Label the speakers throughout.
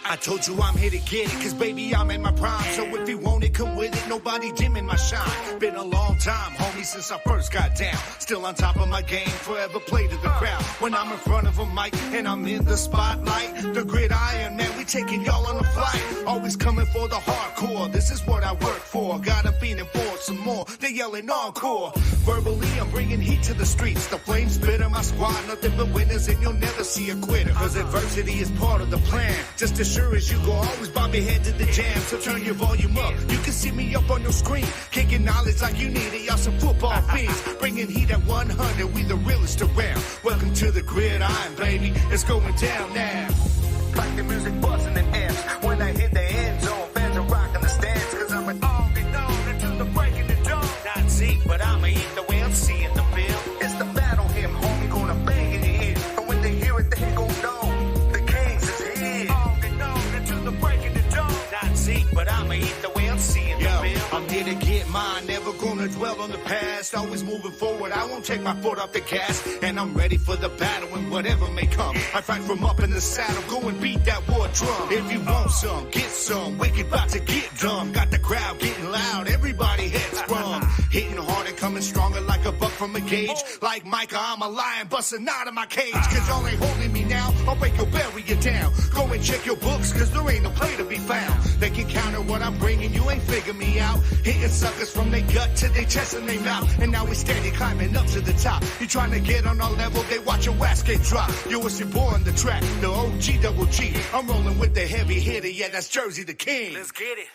Speaker 1: I told you I'm here to get it, cause baby I'm in my prime. So if you want it, come with it, nobody dimming my shine. Been a long time, homie, since I first got down. Still on top of my game, forever play to the crowd. When I'm in front of a mic and I'm in the spotlight, the gridiron, man, we taking y'all on a flight. Always coming for the hardcore, this is what I work for. Got a feeling for some more, they yelling encore. Verbally, I'm bringing heat to the streets. The flames spit on my squad, nothing but winners, and you'll never see a quitter. Cause adversity is part of the plan. Just as sure as you go, always bob your head to the jam. So turn your volume up, you can see me up on your screen. Kicking knowledge like you need it, y'all some football fiends. Bringing heat at 100, we the realest around. Welcome to the gridiron, baby, it's going down now. Like the music buzzing and amps. When I hit the end zone, fans are rocking the stands. Cause I'm an all-be known until the break of the dawn. Not Zeke, but I'ma eat the way I'm seeing the bill. It's the battle hymn, homie, gonna bang in your ear. And when they hear it, they gon' know the Kings is here. All-be known until the break of the dawn. Not Zeke, but I'ma eat the way I'm seeing the bill. I'm here to get mine, never gonna dwell on the past. Always moving forward, I won't take my foot off the gas. And I'm ready for the battle and whatever may come. I fight from up in the saddle, go and beat that war drum. If you want some, get some, wicked about to get dumb. Got the crowd getting loud, everybody heads sprung. Hitting hard and coming stronger like a buck from a cage. Like Micah, I'm a lion busting out of my cage. Cause y'all ain't holding me now, I'll break your bury you down. Go and check your books, cause there ain't no play to be found. They can counter what I'm bringing, you ain't figure me out. Hitting suckers from their gut to their chest and their mouth. And now we steady climbing up to the top. You trying to get on our level, they watch your ass get dropped. Yo, it's your boy on the track, the OG double G. I'm rolling with the heavy hitter, yeah, that's Jersey the King. Let's get it.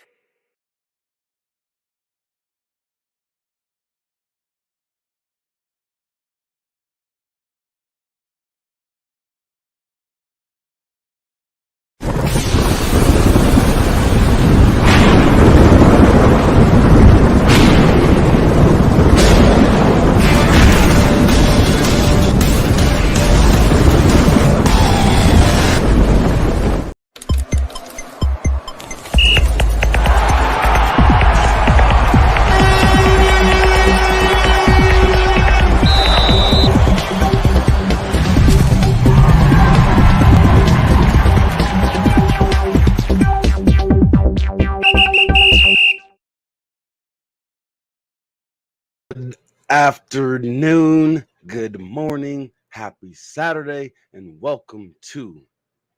Speaker 2: Afternoon, good morning, happy Saturday, and welcome to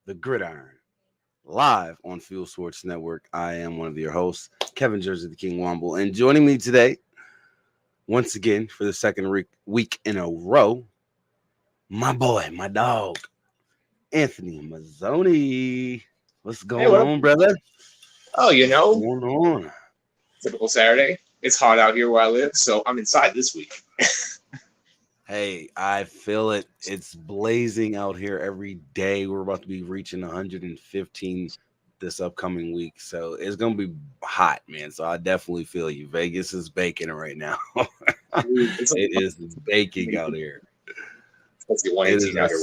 Speaker 2: the Gridiron, live on Fuel Sports Network. I am one of your hosts, Kevin Jersey the King Womble, and joining me today, once again, for the second week in a row, my boy, my dog, Anthony Mazzoni. What's going on, brother?
Speaker 3: Oh,
Speaker 2: What's going on?
Speaker 3: Typical Saturday. It's hot out here where I live, so I'm inside this week.
Speaker 2: Hey, I feel it. It's blazing out here every day. We're about to be reaching 115 this upcoming week, so it's gonna be hot, man. So I definitely feel you. Vegas is baking right now. It is baking out here.
Speaker 3: Let's get 118 out here.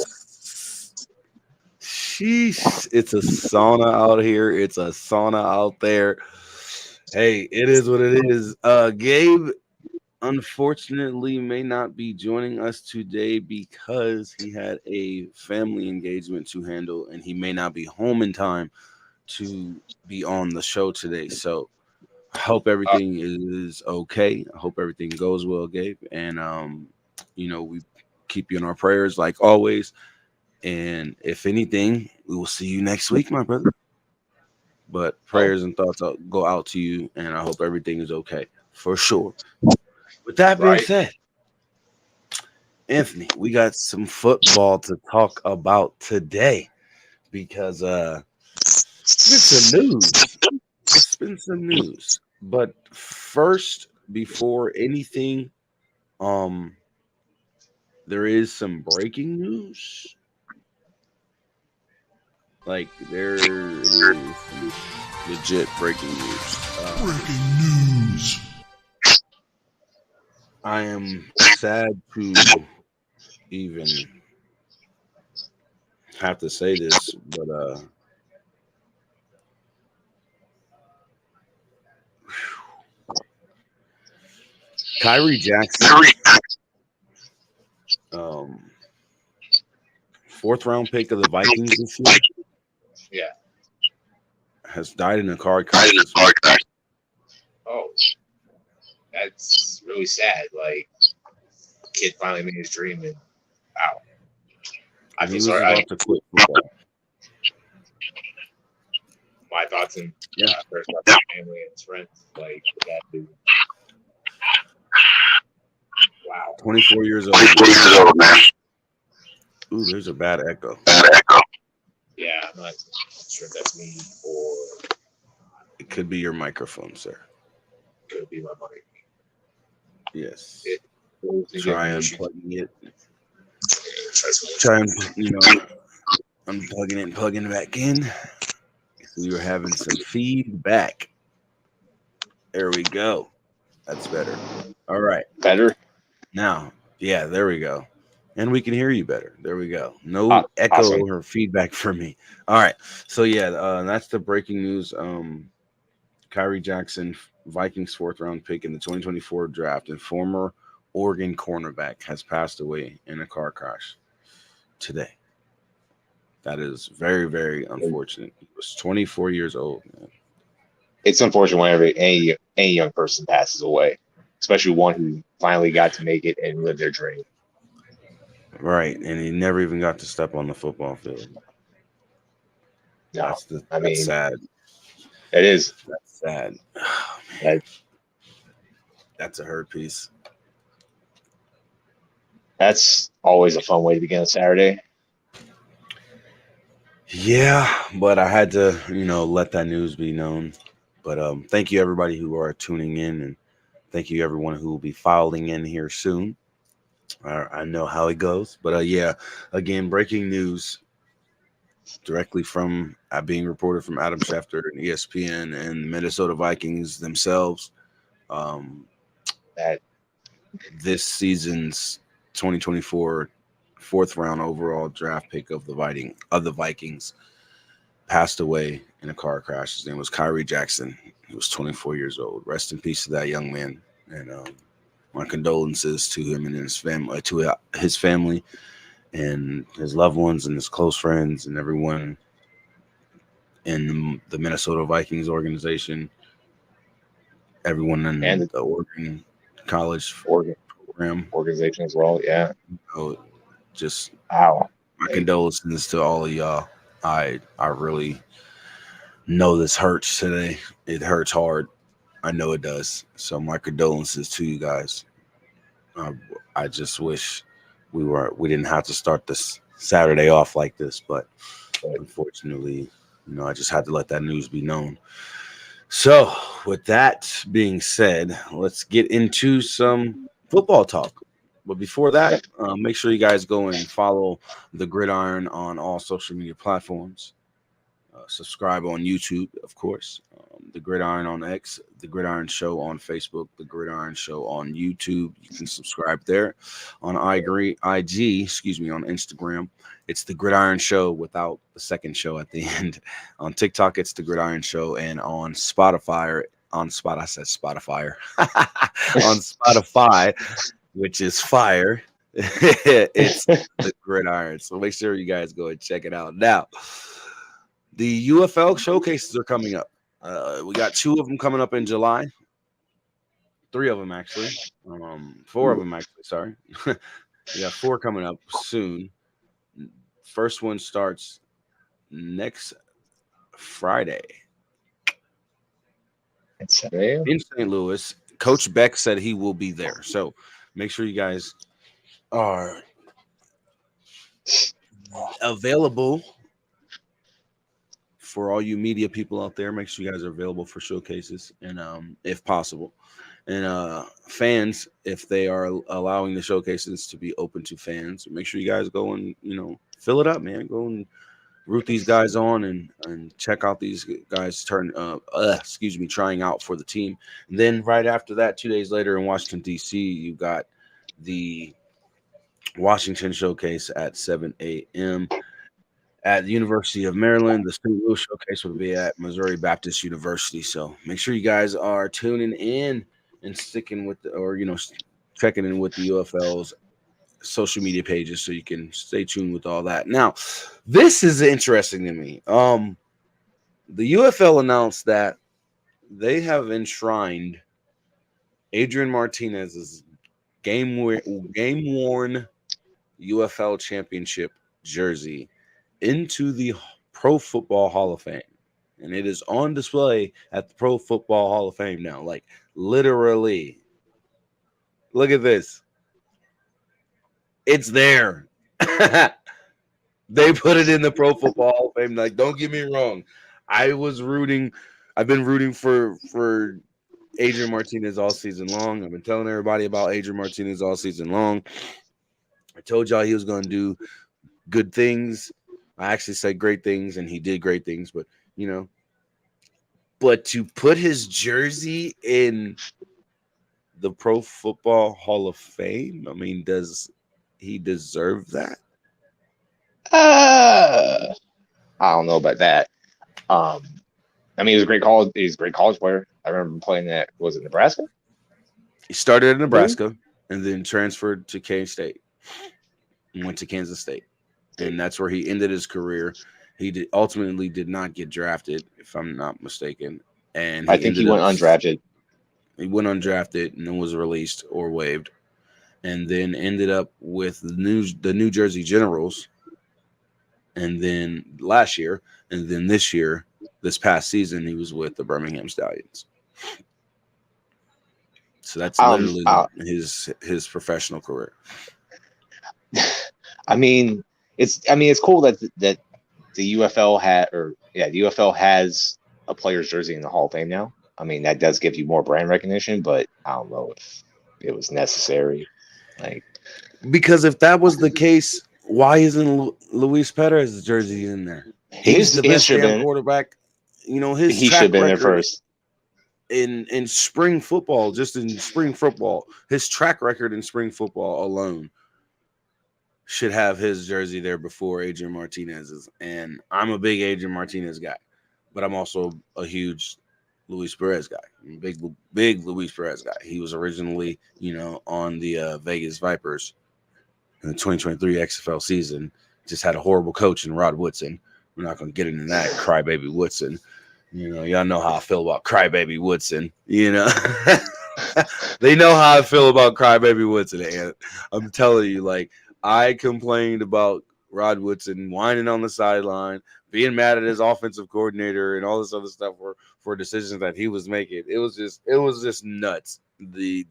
Speaker 2: Sheesh, it's a sauna out here. It's a sauna out there. Hey, it is what it is. Gabe, unfortunately, may not be joining us today because he had a family engagement to handle, and he may not be home in time to be on the show today. So I hope everything is okay. I hope everything goes well, Gabe. And, we keep you in our prayers like always. And if anything, we will see you next week, my brother. But prayers and thoughts go out to you, and I hope everything is okay for sure. With that being said, Anthony, we got some football to talk about today because it's been some news. But first, before anything, there is some breaking news. Like, there is legit breaking news.
Speaker 1: Breaking news.
Speaker 2: I am sad to even have to say this, but Kyrie Jackson, fourth round pick of the Vikings this year.
Speaker 3: Yeah.
Speaker 2: has died in a car crash.
Speaker 3: Oh, that's really sad. Like, kid finally made his dream, and wow. I
Speaker 2: He
Speaker 3: feel
Speaker 2: was
Speaker 3: sorry.
Speaker 2: about to quit football.
Speaker 3: My thoughts and
Speaker 2: Yeah.
Speaker 3: first about his family and his friends. Like that dude. Wow.
Speaker 2: 24 years old. Man. Ooh, there's a bad echo.
Speaker 3: Yeah, I'm not sure if that's me or
Speaker 2: It could be your microphone, sir.
Speaker 3: could be my mic.
Speaker 2: Yes.
Speaker 3: Try
Speaker 2: unplugging it. Try and unplugging it and plugging it back in. We were having some feedback. There we go. That's better. All right.
Speaker 3: Better?
Speaker 2: Now, yeah, there we go. And we can hear you better. There we go. No echo
Speaker 3: awesome.
Speaker 2: or feedback for me. All right. So, yeah, that's the breaking news. Kyrie Jackson, Vikings 4th round pick in the 2024 draft and former Oregon cornerback has passed away in a car crash today. That is very, very unfortunate. He was 24 years old, man.
Speaker 3: It's unfortunate whenever any young person passes away, especially one who finally got to make it and live their dream.
Speaker 2: Right, and he never even got to step on the football field.
Speaker 3: No,
Speaker 2: that's sad.
Speaker 3: It is.
Speaker 2: That's sad. Oh, that's a hurt piece.
Speaker 3: That's always a fun way to begin a Saturday.
Speaker 2: Yeah, but I had to, let that news be known. But thank you, everybody who are tuning in, and thank you, everyone who will be filing in here soon. I know how it goes, but yeah, again, breaking news directly from being reported from Adam Schefter and ESPN and the Minnesota Vikings themselves.
Speaker 3: That
Speaker 2: this season's 2024 4th round overall draft pick of the Vikings passed away in a car crash. His name was Kyrie Jackson. He was 24 years old. Rest in peace to that young man. And my condolences to him and his family, and his loved ones and his close friends and everyone in the Minnesota Vikings organization, everyone in the Oregon College program
Speaker 3: organization as well. Yeah.
Speaker 2: Just
Speaker 3: wow.
Speaker 2: My condolences to all of y'all. I really know this hurts today. It hurts hard. I know it does. So my condolences to you guys. I just wish we didn't have to start this Saturday off like this, but unfortunately, I just had to let that news be known. So with that being said, let's get into some football talk. But before that, make sure you guys go and follow The Gridiron on all social media platforms. Subscribe on YouTube, of course. The Gridiron on X, The Gridiron Show on Facebook, The Gridiron Show on YouTube. You can subscribe there. On IG, on Instagram, it's The Gridiron Show without the second show at the end. On TikTok, it's The Gridiron Show, and on Spotify, on Spotify, which is fire. It's The Gridiron. So make sure you guys go and check it out. Now, the UFL showcases are coming up. We got 2 of them coming up in July. 3 of them, actually. 4 of them, actually. Sorry. We got 4 coming up soon. First one starts next Friday. In St. Louis. Coach Beck said he will be there. So make sure you guys are available. For all you media people out there, make sure you guys are available for showcases, and if possible, and fans, if they are allowing the showcases to be open to fans, make sure you guys go and fill it up, man. Go and root these guys on and check out these guys trying out for the team. And then right after that, 2 days later in Washington D.C., you got the Washington showcase at 7 a.m. at the University of Maryland. The St. Louis showcase will be at Missouri Baptist University. So make sure you guys are tuning in and sticking with checking in with the UFL's social media pages so you can stay tuned with all that. Now, this is interesting to me. The UFL announced that they have enshrined Adrian Martinez's game worn UFL championship jersey into the Pro Football Hall of Fame. And it is on display at the Pro Football Hall of Fame now. Like, literally. Look at this. It's there. They put it in the Pro Football Hall of Fame. Like, don't get me wrong. I've been rooting for Adrian Martinez all season long. I've been telling everybody about Adrian Martinez all season long. I told y'all he was going to do good things. I actually said great things, and he did great things. But, but to put his jersey in the Pro Football Hall of Fame, I mean, does he deserve that?
Speaker 3: I don't know about that. I mean, he was a great college. He's a great college player. I remember him playing at, was it Nebraska?
Speaker 2: He started at Nebraska and then transferred to K-State and went to Kansas State. And that's where he ended his career. He ultimately did not get drafted, if I'm not mistaken. And
Speaker 3: I think he went undrafted.
Speaker 2: He went undrafted and then was released or waived. And then ended up with the New Jersey Generals. And then last year, and then this past season, he was with the Birmingham Stallions. So that's literally his professional career.
Speaker 3: I mean, it's cool that the UFL the UFL has a player's jersey in the Hall of Fame now. I mean, that does give you more brand recognition, but I don't know if it was necessary. Like,
Speaker 2: because if that was the case, why isn't Luis Perez's jersey in there? He's the best damn quarterback. He should have been there first. In spring football, his track record in spring football alone should have his jersey there before Adrian Martinez's. And I'm a big Adrian Martinez guy, but I'm also a huge Luis Perez guy. I'm a big Luis Perez guy. He was originally, on the Vegas Vipers in the 2023 XFL season. Just had a horrible coach in Rod Woodson. We're not going to get into that, crybaby Woodson. Y'all know how I feel about crybaby Woodson. They know how I feel about crybaby Woodson. And I'm telling you, like, I complained about Rod Woodson whining on the sideline, being mad at his offensive coordinator and all this other stuff for decisions that he was making. It was just nuts. The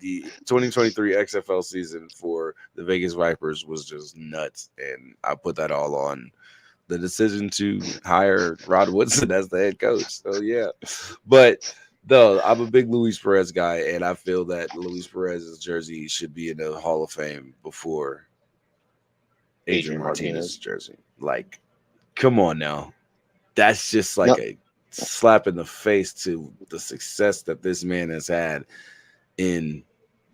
Speaker 2: 2023 XFL season for the Vegas Vipers was just nuts. And I put that all on the decision to hire Rod Woodson as the head coach. So, yeah. But, though, I'm a big Luis Perez guy, and I feel that Luis Perez's jersey should be in the Hall of Fame before Adrian Martinez's jersey. Like, come on now. That's just like a slap in the face to the success that this man has had in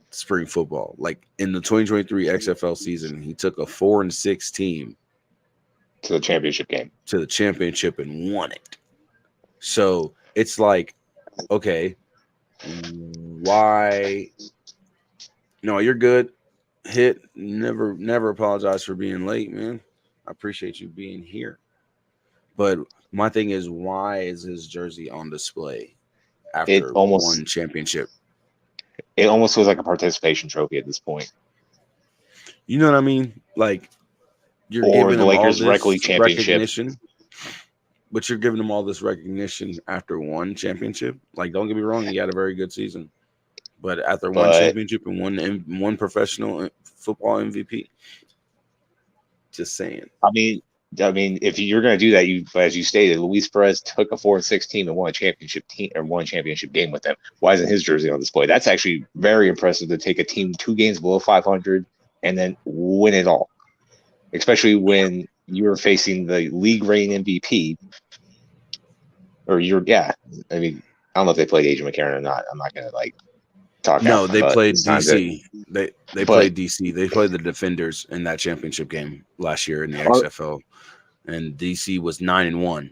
Speaker 2: spring football. Like, in the 2023 XFL season, he took a 4-6 team
Speaker 3: to the championship game,
Speaker 2: and won it. So it's like, okay, why? No, you're good. Hit. Never apologize for being late, man. I appreciate you being here. But my thing is, why is his jersey on display after one championship?
Speaker 3: It almost feels like a participation trophy at this point.
Speaker 2: You know what I mean? Like, you're giving the Lakers recognition, but you're giving them all this recognition after one championship. Like, don't get me wrong, he had a very good season, but after one championship and one professional football MVP, just saying. I mean,
Speaker 3: if you're going to do that, as you stated, Luis Perez took a 4-6 team and won a championship game with them. Why isn't his jersey on display? That's actually very impressive to take a team 2 games below 500 and then win it all. Especially when you're facing the league reigning MVP, I mean, I don't know if they played Adrian McCarron or not. I'm not gonna talk.
Speaker 2: No, they played DC. They played DC. They played the Defenders in that championship game last year in the XFL, and DC was 9-1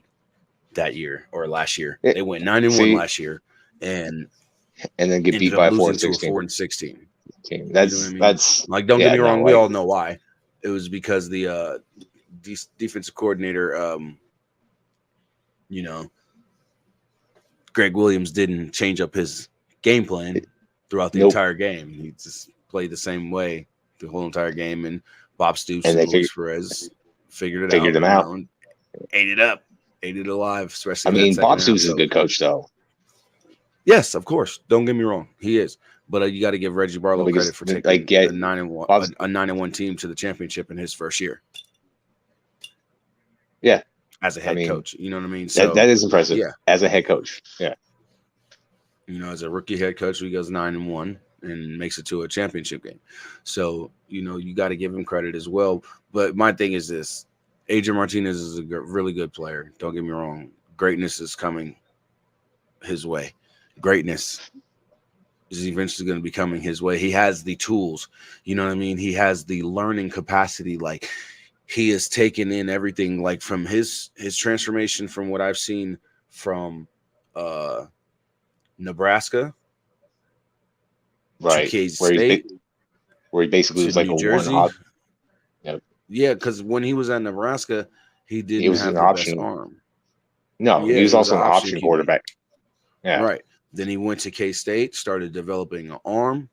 Speaker 2: that year or last year. They went 9-1 last year, and
Speaker 3: then get beat by a
Speaker 2: 4-6 team.
Speaker 3: That's
Speaker 2: like, don't get me wrong. We all know why. It was because the defensive coordinator, Greg Williams didn't change up his game plan throughout the
Speaker 3: Nope.
Speaker 2: entire game. He just played the same way the whole entire game, and Bob Stoops
Speaker 3: And
Speaker 2: and
Speaker 3: they
Speaker 2: Luis Perez figured
Speaker 3: them out.
Speaker 2: and ate it up, ate it alive. Especially
Speaker 3: I
Speaker 2: in that
Speaker 3: mean,
Speaker 2: second
Speaker 3: Bob
Speaker 2: half,
Speaker 3: Stoops is
Speaker 2: so-
Speaker 3: a good coach, though.
Speaker 2: Yes, of course. Don't get me wrong, he is. But you got to give Reggie Barlow
Speaker 3: Because,
Speaker 2: credit for taking
Speaker 3: like, get-
Speaker 2: a 9-1
Speaker 3: Bob's-
Speaker 2: a 9-1 team to the championship in his first year.
Speaker 3: Yeah.
Speaker 2: As a head
Speaker 3: mean,
Speaker 2: coach, you know what I mean. So
Speaker 3: That is impressive.
Speaker 2: yeah.
Speaker 3: As a head coach. Yeah.
Speaker 2: you know, as a rookie head coach, he goes 9-1 and makes it to a championship game. So, you know, you got to give him credit as well. But my thing is this: Adrian Martinez is a really good player. Don't get me wrong. Greatness is coming his way. Greatness is eventually going to be coming his way. He has the tools. You know what I mean? He has the learning capacity. Like, he has taken in everything, like from his transformation from what I've seen from Nebraska,
Speaker 3: Right.
Speaker 2: to
Speaker 3: Where
Speaker 2: K-State,
Speaker 3: he basically
Speaker 2: to
Speaker 3: was like
Speaker 2: New
Speaker 3: a
Speaker 2: Jersey.
Speaker 3: one op. Yep.
Speaker 2: Yeah, because when he was at Nebraska, he didn't
Speaker 3: was
Speaker 2: have
Speaker 3: an
Speaker 2: the
Speaker 3: option.
Speaker 2: best arm.
Speaker 3: No,
Speaker 2: Yeah,
Speaker 3: he was
Speaker 2: he was
Speaker 3: also
Speaker 2: an
Speaker 3: an
Speaker 2: option
Speaker 3: option
Speaker 2: QB.
Speaker 3: quarterback. Yeah.
Speaker 2: Right. Then he went to K-State, started developing an arm,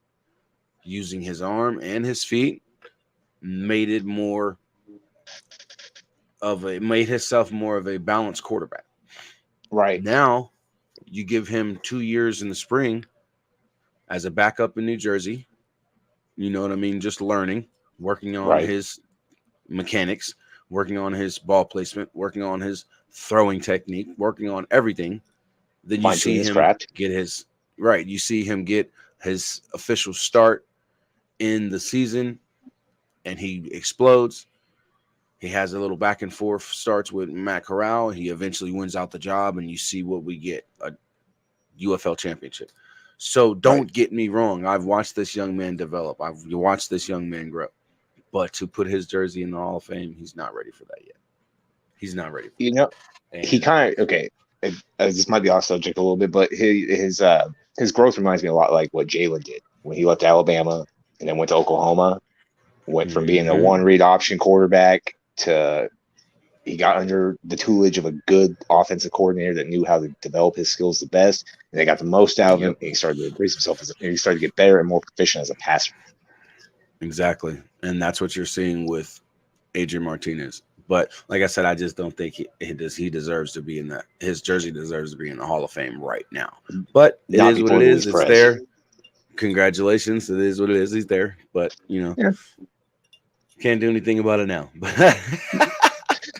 Speaker 2: using his arm and his feet, made himself more of a balanced quarterback.
Speaker 3: Right.
Speaker 2: Now you give him 2 years in the spring as a backup in New Jersey. You know what I mean? Just learning, working on
Speaker 3: Right.
Speaker 2: his mechanics, working on his ball placement, working on his throwing technique, working on everything. Then you
Speaker 3: Fine-tune
Speaker 2: see
Speaker 3: his
Speaker 2: him
Speaker 3: craft.
Speaker 2: get his right. You see him get his official start in the season, and he explodes. He has a little back and forth starts with Matt Corral. He eventually wins out the job, and you see what we get, a UFL championship. So don't get me wrong. I've watched this young man develop. I've watched this young man grow. But to put his jersey in the Hall of Fame, he's not ready for that yet. He's not ready.
Speaker 3: You know,
Speaker 2: And
Speaker 3: he kind of this might be off subject a little bit, but his growth reminds me a lot like what Jalen did when he left Alabama and then went to Oklahoma. Went from being a
Speaker 2: Mhm.
Speaker 3: one-read option quarterback to he got under the tutelage of a good offensive coordinator that knew how to develop his skills the best, and they got the most out of him. And he started to embrace himself and he started to get better and more proficient as a passer.
Speaker 2: Exactly. And that's what you're seeing with Adrian Martinez. But like I said, I just don't think he deserves to be in that. His jersey deserves to be in the Hall of Fame right now. But it
Speaker 3: Not
Speaker 2: is what
Speaker 3: before
Speaker 2: it is.
Speaker 3: Luis
Speaker 2: It's
Speaker 3: Perez.
Speaker 2: there. Congratulations. It is what it is. He's there. But, you know,
Speaker 3: Yeah.
Speaker 2: can't do anything about it now. You know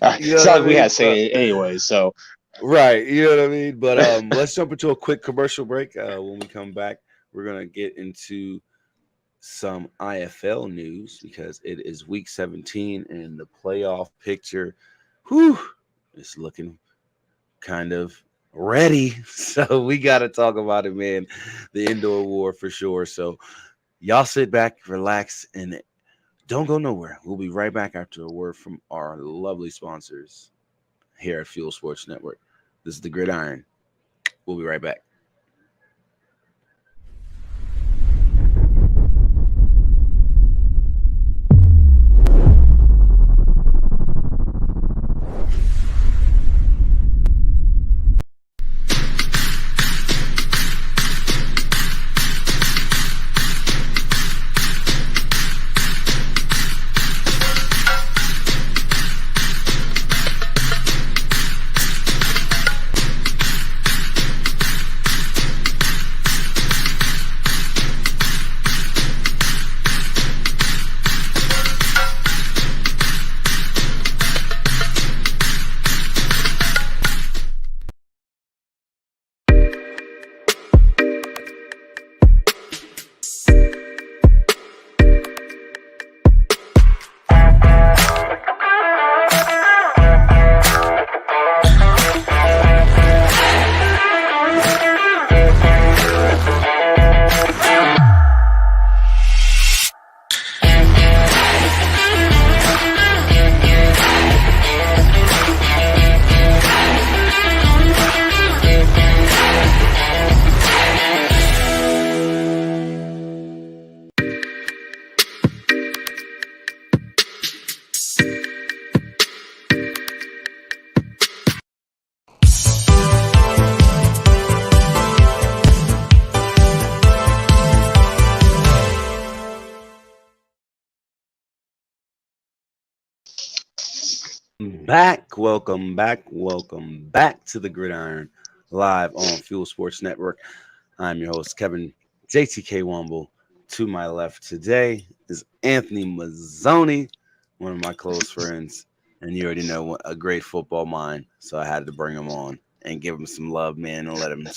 Speaker 3: It's
Speaker 2: what
Speaker 3: not
Speaker 2: I
Speaker 3: like we
Speaker 2: mean?
Speaker 3: had to say it anyway. So
Speaker 2: Right, you know what I mean. But let's jump into a quick commercial break. When we come back, we're gonna get into some IFL news because it is week 17 and the playoff picture, is looking kind of ready. So we got to talk about it, man. The indoor war for sure. So y'all sit back, relax, and don't go nowhere. We'll be right back after a word from our lovely sponsors here at Fuel Sports Network. This is the Gridiron. We'll be right back. Welcome back to the Gridiron live on Fuel Sports Network. I'm your host, Kevin JTK Womble. To my left today is Anthony Mazzoni, one of my close friends, and you already know a great football mind, so I had to bring him on and give him some love, man, and let him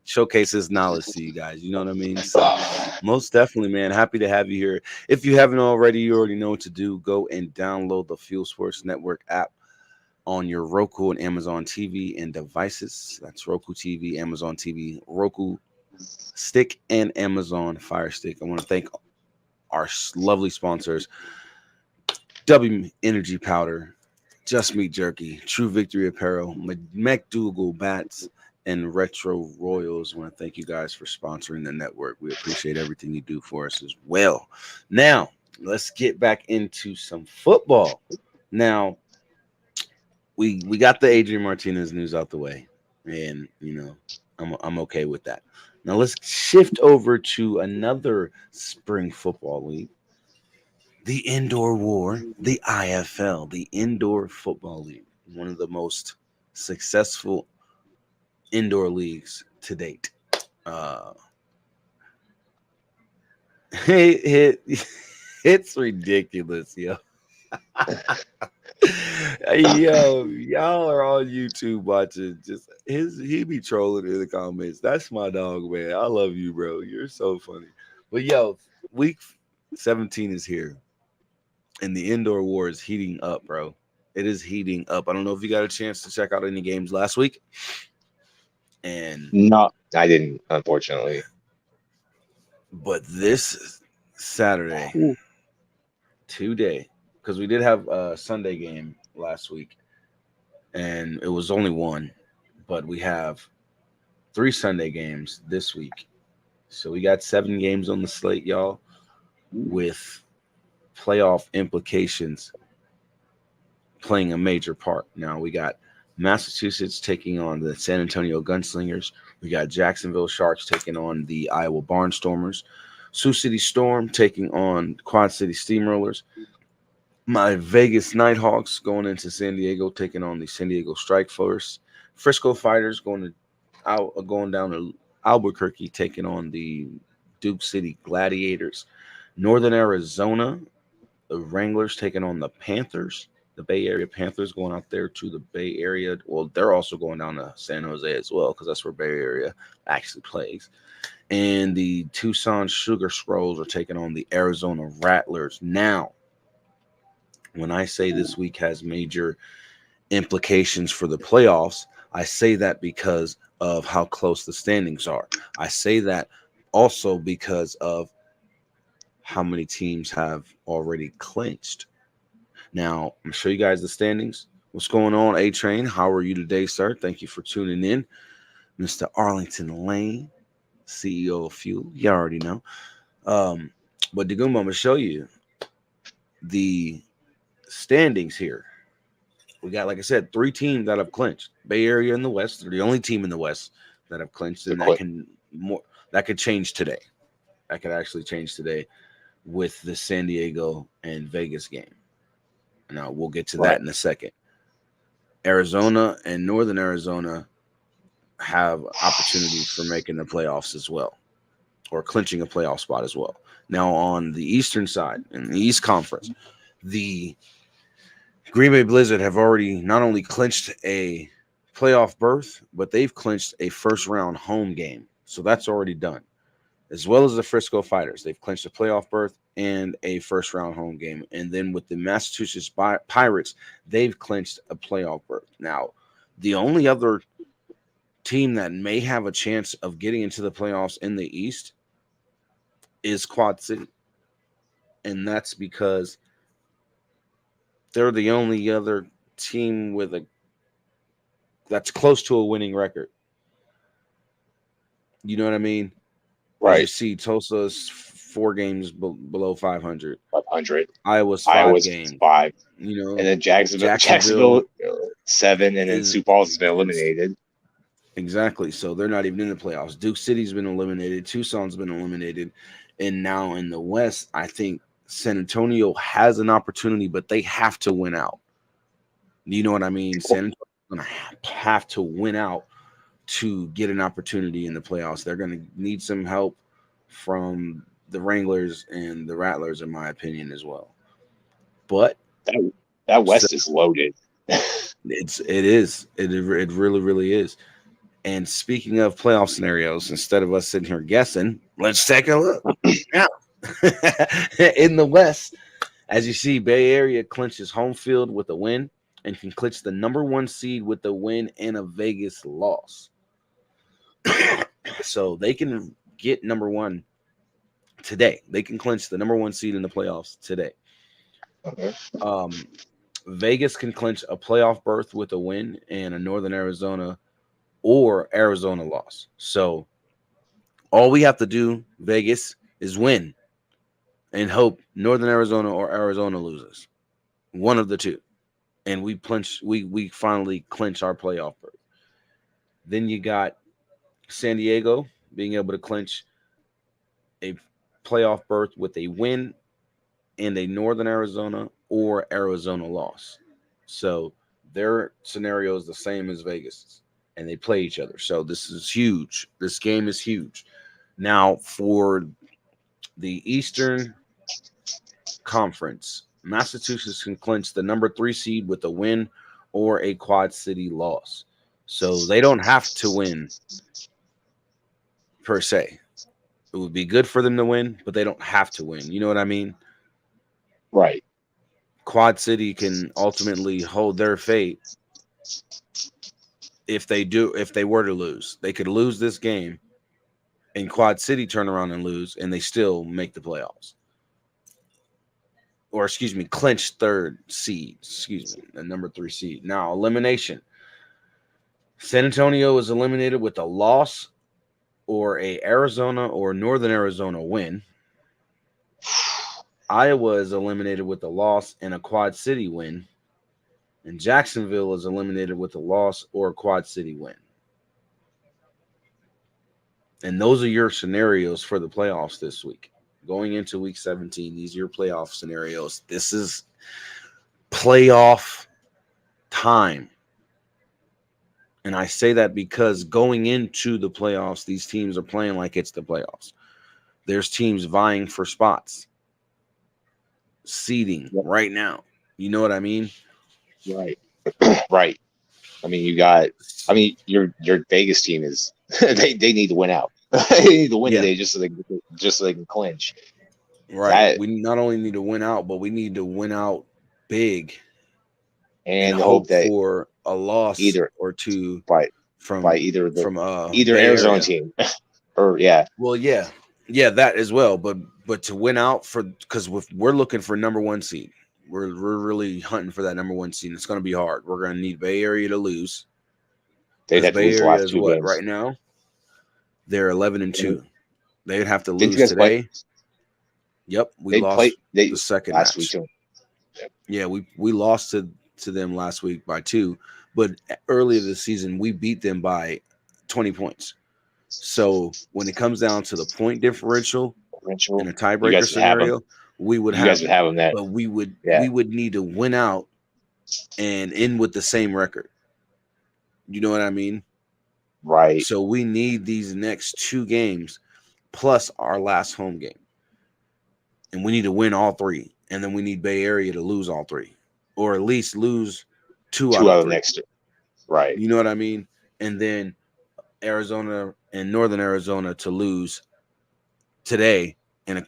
Speaker 2: showcase his knowledge to you guys. You know what I mean? So, most definitely, man, happy to have you here. If you haven't already, you already know what to do. Go and download the Fuel Sports Network app on your Roku and Amazon TV and devices. That's Roku TV, Amazon TV, Roku Stick, and Amazon Fire Stick. I want to thank our lovely sponsors, W Energy Powder, Just Meat Jerky, True Victory Apparel, McDougal Bats, and Retro Royals. I want to thank you guys for sponsoring the network. We appreciate everything you do for us as well. Now, let's get back into some football. Now, we got the Adrian Martinez news out the way, and I'm okay with that. Now let's shift over to another spring football league, the Indoor War, the IFL, the Indoor Football League, one of the most successful indoor leagues to date. It's ridiculous, yo. Yo, y'all are on YouTube watching. He be trolling in the comments. That's my dog, man. I love you, bro. You're so funny. But yo, week 17 is here, and the indoor war is heating up, bro. It is heating up. I don't know if you got a chance to check out any games last week. And
Speaker 3: No, I didn't, unfortunately.
Speaker 2: But this Saturday, today, because we did have a Sunday game last week, and it was only one, but we have 3 Sunday games this week. So we got 7 games on the slate, y'all, with playoff implications playing a major part. Now we got Massachusetts taking on the San Antonio Gunslingers. We got Jacksonville Sharks taking on the Iowa Barnstormers. Sioux City Storm taking on Quad City Steamrollers. My Vegas Nighthawks going into San Diego, taking on the San Diego Strike Force. Frisco Fighters going down to Albuquerque, taking on the Duke City Gladiators. Northern Arizona, the Wranglers taking on the Panthers. The Bay Area Panthers going out there to the Bay Area. Well, they're also going down to San Jose as well, because that's where Bay Area actually plays. And the Tucson Sugar Scrolls are taking on the Arizona Rattlers. Now, when I say this week has major implications for the playoffs, I say that because of how close the standings are. I say that also because of how many teams have already clinched. Now, I'm going to show you guys the standings. What's going on, A-Train? How are you today, sir? Thank you for tuning in. Mr. Arlington Lane, CEO of Fuel. You already know. But Dagumba, I'm going to show you the standings here. We got, like I said, 3 teams that have clinched. Bay Area in the West. They're the only team in the West that have clinched, and that could change today. That could actually change today with the San Diego and Vegas game. Now, we'll get to that in a second. Arizona and Northern Arizona have opportunity for making the playoffs as well, or clinching a playoff spot as well. Now, on the eastern side, in the East Conference, the Green Bay Blizzard have already not only clinched a playoff berth, but they've clinched a first-round home game. So that's already done. As well as the Frisco Fighters. They've clinched a playoff berth and a first-round home game. And then with the Massachusetts Pirates, they've clinched a playoff berth. Now, the only other team that may have a chance of getting into the playoffs in the East is Quad City. And that's because they're the only other team that's close to a winning record. You know what I mean?
Speaker 3: Right.
Speaker 2: You see, Tulsa's 4 games below 500.
Speaker 3: 500.
Speaker 2: Iowa's 5 games.
Speaker 3: 5.
Speaker 2: You know,
Speaker 3: and then Jacksonville 7, and then Sioux Falls has been eliminated.
Speaker 2: Exactly. So they're not even in the playoffs. Duke City's been eliminated. Tucson's been eliminated. And now in the West, I think San Antonio has an opportunity, but they have to win out. You know what I mean? San Antonio's going to have to win out to get an opportunity in the playoffs. They're going to need some help from the Wranglers and the Rattlers, in my opinion, as well. But
Speaker 3: that West is loaded.
Speaker 2: It really, really is. And speaking of playoff scenarios, instead of us sitting here guessing, let's take a look. Now, in the West, as you see, Bay Area clinches home field with a win and can clinch the number 1 seed with a win and a Vegas loss. So they can get number 1 today. They can clinch the number 1 seed in the playoffs today.
Speaker 3: Okay.
Speaker 2: Vegas can clinch a playoff berth with a win and a Northern Arizona or Arizona loss. So all we have to do, Vegas, is win and hope Northern Arizona or Arizona loses. One of the two. And we finally clinch our playoff berth. Then you got San Diego being able to clinch a playoff berth with a win and a Northern Arizona or Arizona loss. So their scenario is the same as Vegas, and they play each other. So this is huge. This game is huge. Now, for the Eastern Conference, Massachusetts can clinch the number 3 seed with a win or a Quad City loss. So they don't have to win per se. It would be good for them to win, but they don't have to win. You know what I mean?
Speaker 3: Right.
Speaker 2: Quad City can ultimately hold their fate if they were to lose. They could lose this game and Quad City turn around and lose, and they still make the playoffs. Or, clinch 3rd seed. The number 3 seed. Now, elimination. San Antonio is eliminated with a loss or a Arizona or Northern Arizona win. Iowa is eliminated with a loss and a Quad City win. And Jacksonville is eliminated with a loss or a Quad City win. And those are your scenarios for the playoffs this week. Going into week 17, these are your playoff scenarios. This is playoff time. And I say that because going into the playoffs, these teams are playing like it's the playoffs. There's teams vying for spots, seeding right now. You know what I mean?
Speaker 3: Right. Right. I mean, your Vegas team is they need to win out. They need to win today just so they can clinch.
Speaker 2: Right. We not only need to win out, but we need to win out big
Speaker 3: and hope that
Speaker 2: for a loss or two from either
Speaker 3: Arizona team or
Speaker 2: Well, yeah, that as well. But to win out because we're looking for number 1 seed. We're really hunting for that number 1 seed. It's going to be hard. We're going to need Bay Area to lose.
Speaker 3: They'd have to lose the last 2 games
Speaker 2: right now. They're 11-2. They'd have to lose today. Yep, we lost the second
Speaker 3: last
Speaker 2: match.
Speaker 3: week too.
Speaker 2: Yeah, we lost to them last week by 2, but earlier this season we beat them by 20 points. So when it comes down to the point differential in a tiebreaker scenario, we would have
Speaker 3: them that.
Speaker 2: But we would need to win out and end with the same record. You know what I mean?
Speaker 3: Right.
Speaker 2: So we need these next 2 games plus our last home game. And we need to win all 3. And then we need Bay Area to lose all 3. Or at least lose 2 out of the next 2.
Speaker 3: Right.
Speaker 2: You know what I mean? And then Arizona and Northern Arizona to lose today and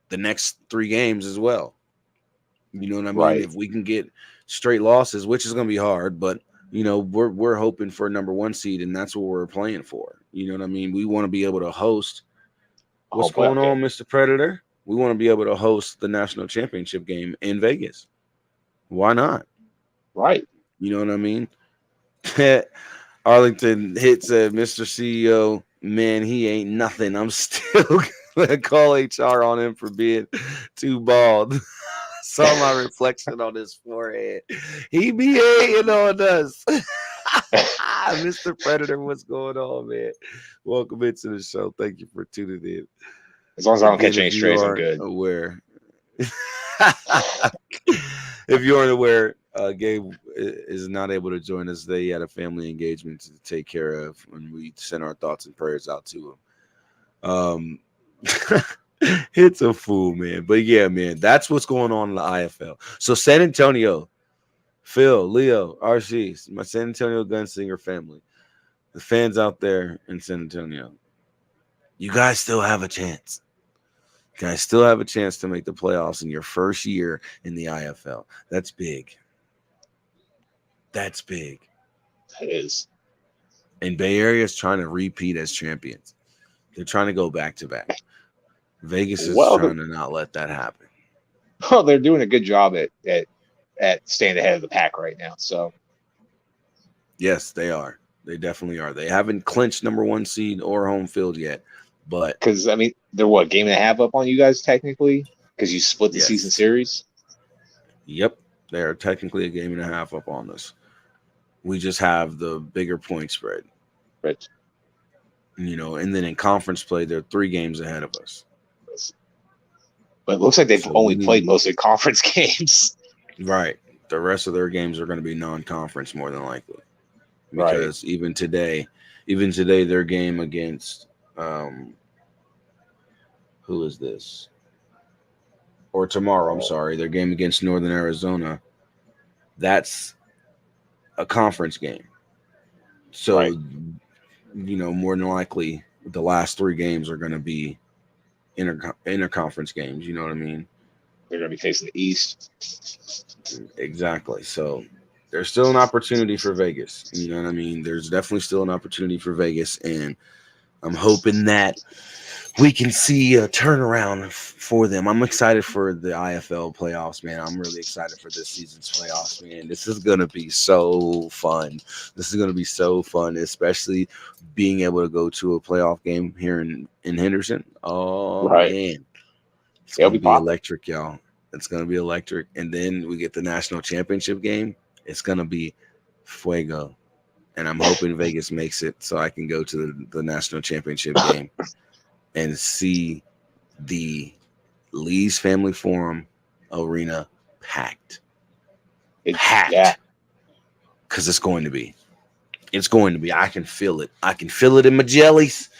Speaker 2: the next 3 games as well. You know what I mean?
Speaker 3: Right.
Speaker 2: If we can get straight losses, which is going to be hard, but we're hoping for a number 1 seed, and that's what we're playing for. You know what I mean? We want to be able to host. What's going on, Mr. Predator? We want to be able to host the national championship game in Vegas. Why not?
Speaker 3: Right.
Speaker 2: You know what I mean? Arlington hits Mr. CEO. Man, he ain't nothing. I'm still gonna call HR on him for being too bald. Saw my reflection on his forehead. He be hating on us. Mr. Predator, what's going on, man? Welcome into the show. Thank you for tuning in.
Speaker 3: As long as I don't catch any strays, I'm good.
Speaker 2: Aware. If you aren't aware, Gabe is not able to join us. They had a family engagement to take care of, and we send our thoughts and prayers out to him. It's a fool, man. But yeah, man, that's what's going on in the IFL. So San Antonio, Phil, Leo, RC, my San Antonio Gunslinger family, the fans out there in San Antonio, you guys still have a chance. You guys still have a chance to make the playoffs in your first year in the IFL. That's big. That's big.
Speaker 3: That is.
Speaker 2: And Bay Area is trying to repeat as champions. They're trying to go back to back. Vegas is trying to not let that happen.
Speaker 3: Well, they're doing a good job at staying ahead of the pack right now. So,
Speaker 2: yes, they are. They definitely are. They haven't clinched number 1 seed or home field yet, but
Speaker 3: because I mean, they're what, game and a half up on you guys technically because you split the season series.
Speaker 2: Yep, they are technically a game and a half up on us. We just have the bigger point spread,
Speaker 3: right?
Speaker 2: You know, and then in conference play, they're 3 games ahead of us.
Speaker 3: But it looks like they've only played mostly conference games.
Speaker 2: Right. The rest of their games are going to be non-conference more than likely. Because even today, their game against who is this? Or tomorrow, I'm sorry, their game against Northern Arizona, that's a conference game. So, you know, more than likely, the last 3 games are going to be interconference games. You know what I mean?
Speaker 3: They're going to be facing the East.
Speaker 2: Exactly. So there's still an opportunity for Vegas. You know what I mean? There's definitely still an opportunity for Vegas, and I'm hoping that we can see a turnaround for them. I'm excited for the IFL playoffs, man. I'm really excited for this season's playoffs, man. This is going to be so fun. This is going to be so fun, especially being able to go to a playoff game here in Henderson. Oh, man. It's going to be electric, y'all. It's going to be electric. And then we get the national championship game. It's going to be fuego. And I'm hoping Vegas makes it so I can go to the national championship game and see the Lee's Family Forum Arena packed.
Speaker 3: Yeah.
Speaker 2: Because it's going to be. It's going to be. I can feel it. I can feel it in my jellies.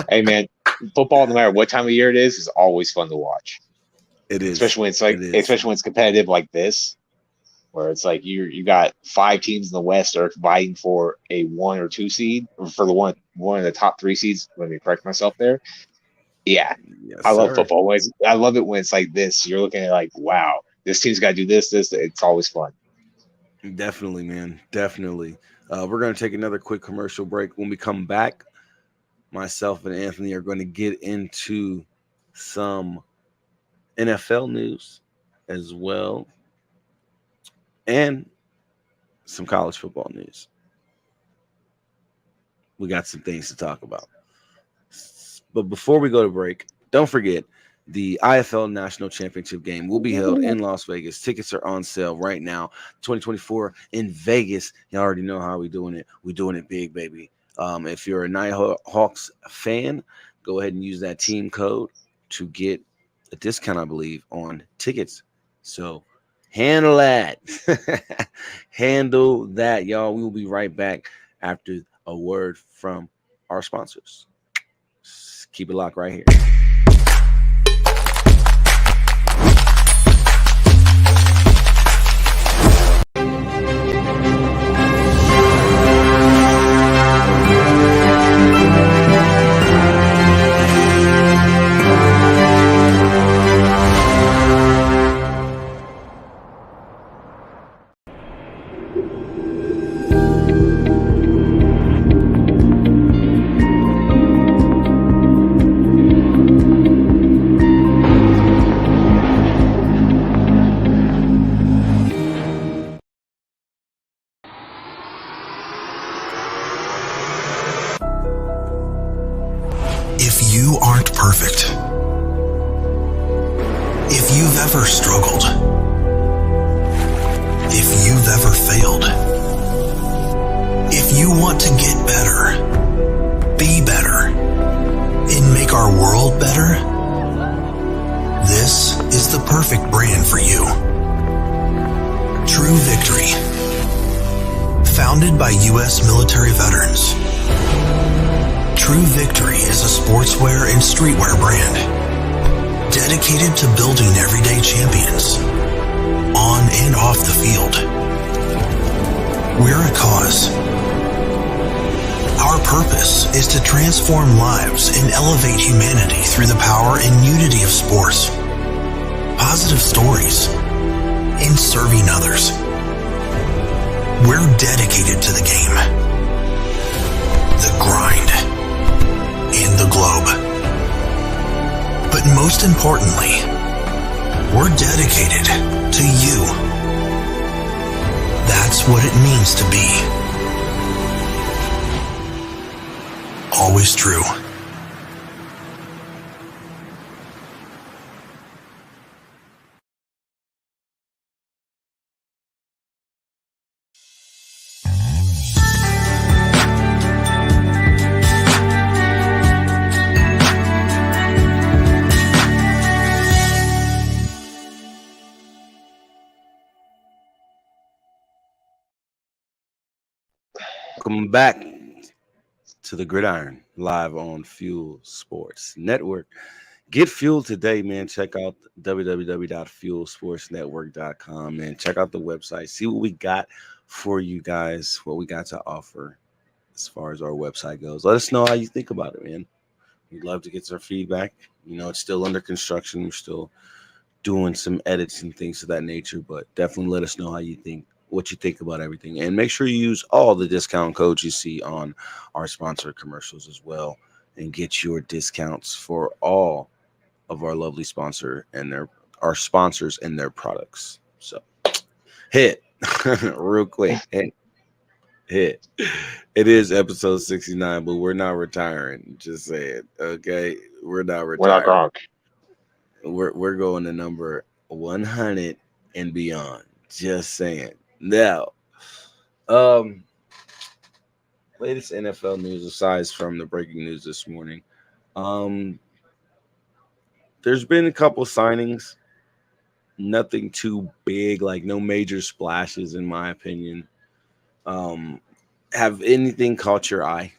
Speaker 3: Hey, man, football, no matter what time of year it is always fun to watch.
Speaker 2: It is.
Speaker 3: Especially when it's competitive like this, where it's like you got 5 teams in the West that are vying for a 1 or 2 seed, or for the one of the top 3 seeds. Let me correct myself there. Yeah, yes, I love football. I love it when it's like this. You're looking at like, wow, this team's got to do this. It's always fun.
Speaker 2: Definitely, man. Definitely. We're going to take another quick commercial break. When we come back, myself and Anthony are going to get into some NFL news as well, and some college football news. We got some things to talk about. But before we go to break, don't forget, the IFL National Championship game will be held in Las Vegas. Tickets are on sale right now. 2024 in Vegas. You already know how we're doing it. We're doing it big, baby. If you're a Nighthawks fan, go ahead and use that team code to get a discount, I believe, on tickets. So handle that. Handle that, y'all. We will be right back after a word from our sponsors. Just keep it locked right here.
Speaker 4: If you aren't perfect, if you've ever struggled, if you've ever failed, if you want to get better, be better, and make our world better, this is the perfect brand for you. True Victory. Founded by U.S. military veterans, True Victory is a sportswear and streetwear brand dedicated to building everyday champions on and off the field. We're a cause. Our purpose is to transform lives and elevate humanity through the power and unity of sports, positive stories, and serving others. We're dedicated to the game, the grind, and the globe. But most importantly, we're dedicated to you. That's what it means to be always true.
Speaker 2: Welcome back to the Gridiron live on Fuel Sports Network. Get fuel today, man. Check out www.fuelsportsnetwork.com, man. Check out the website. See what we got for you guys, what we got to offer as far as our website goes. Let us know how you think about it, man. We'd love to get some feedback. You know, it's still under construction. We're still doing some edits and things of that nature, but definitely let us know how you think, what you think about everything. And make sure you use all the discount codes you see on our sponsor commercials as well, and get your discounts for all of our lovely sponsors and their products. So hit real quick. Hit. It is episode 69, but we're not retiring. Just saying. Okay. We're not retiring.
Speaker 3: We're not Gronk.
Speaker 2: We're going to number 100 and beyond. Just saying. Now, latest NFL news aside from the breaking news this morning. There's been a couple signings, nothing too big, like no major splashes in my opinion. Have anything caught your eye?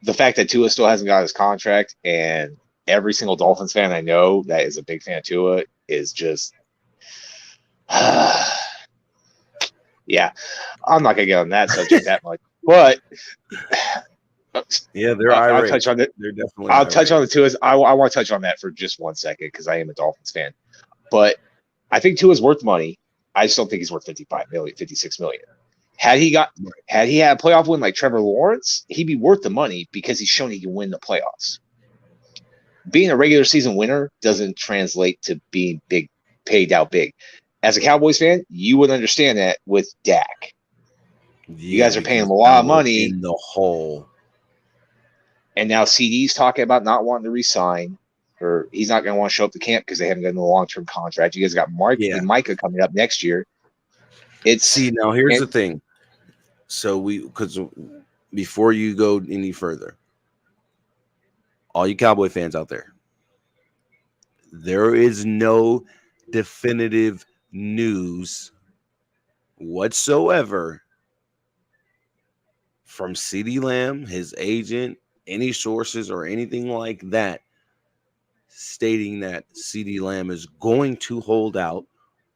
Speaker 3: The fact that Tua still hasn't got his contract, and every single Dolphins fan I know that is a big fan of Tua is just yeah, I'm not gonna get on that subject that much, but
Speaker 2: yeah, they're
Speaker 3: I'll
Speaker 2: irate.
Speaker 3: touch on it.
Speaker 2: They're definitely.
Speaker 3: I'll
Speaker 2: irate.
Speaker 3: touch on the Tua's. I want to touch on that for just 1 second because I am a Dolphins fan, but I think Tua's worth money. I just don't think he's worth 55 million, 56 million. Had he had a playoff win like Trevor Lawrence, he'd be worth the money because he's shown he can win the playoffs. Being a regular season winner doesn't translate to being big, paid out big. As a Cowboys fan, you would understand that with Dak. You guys are paying him a lot of money
Speaker 2: in the hole.
Speaker 3: And now CD's talking about not wanting to resign, or he's not going to want to show up to camp because they haven't gotten a long-term contract. You guys got Micah coming up next year.
Speaker 2: Now here's the thing. So because before you go any further, all you Cowboy fans out there, there is no definitive news whatsoever from CeeDee Lamb, his agent, any sources or anything like that stating that CeeDee Lamb is going to hold out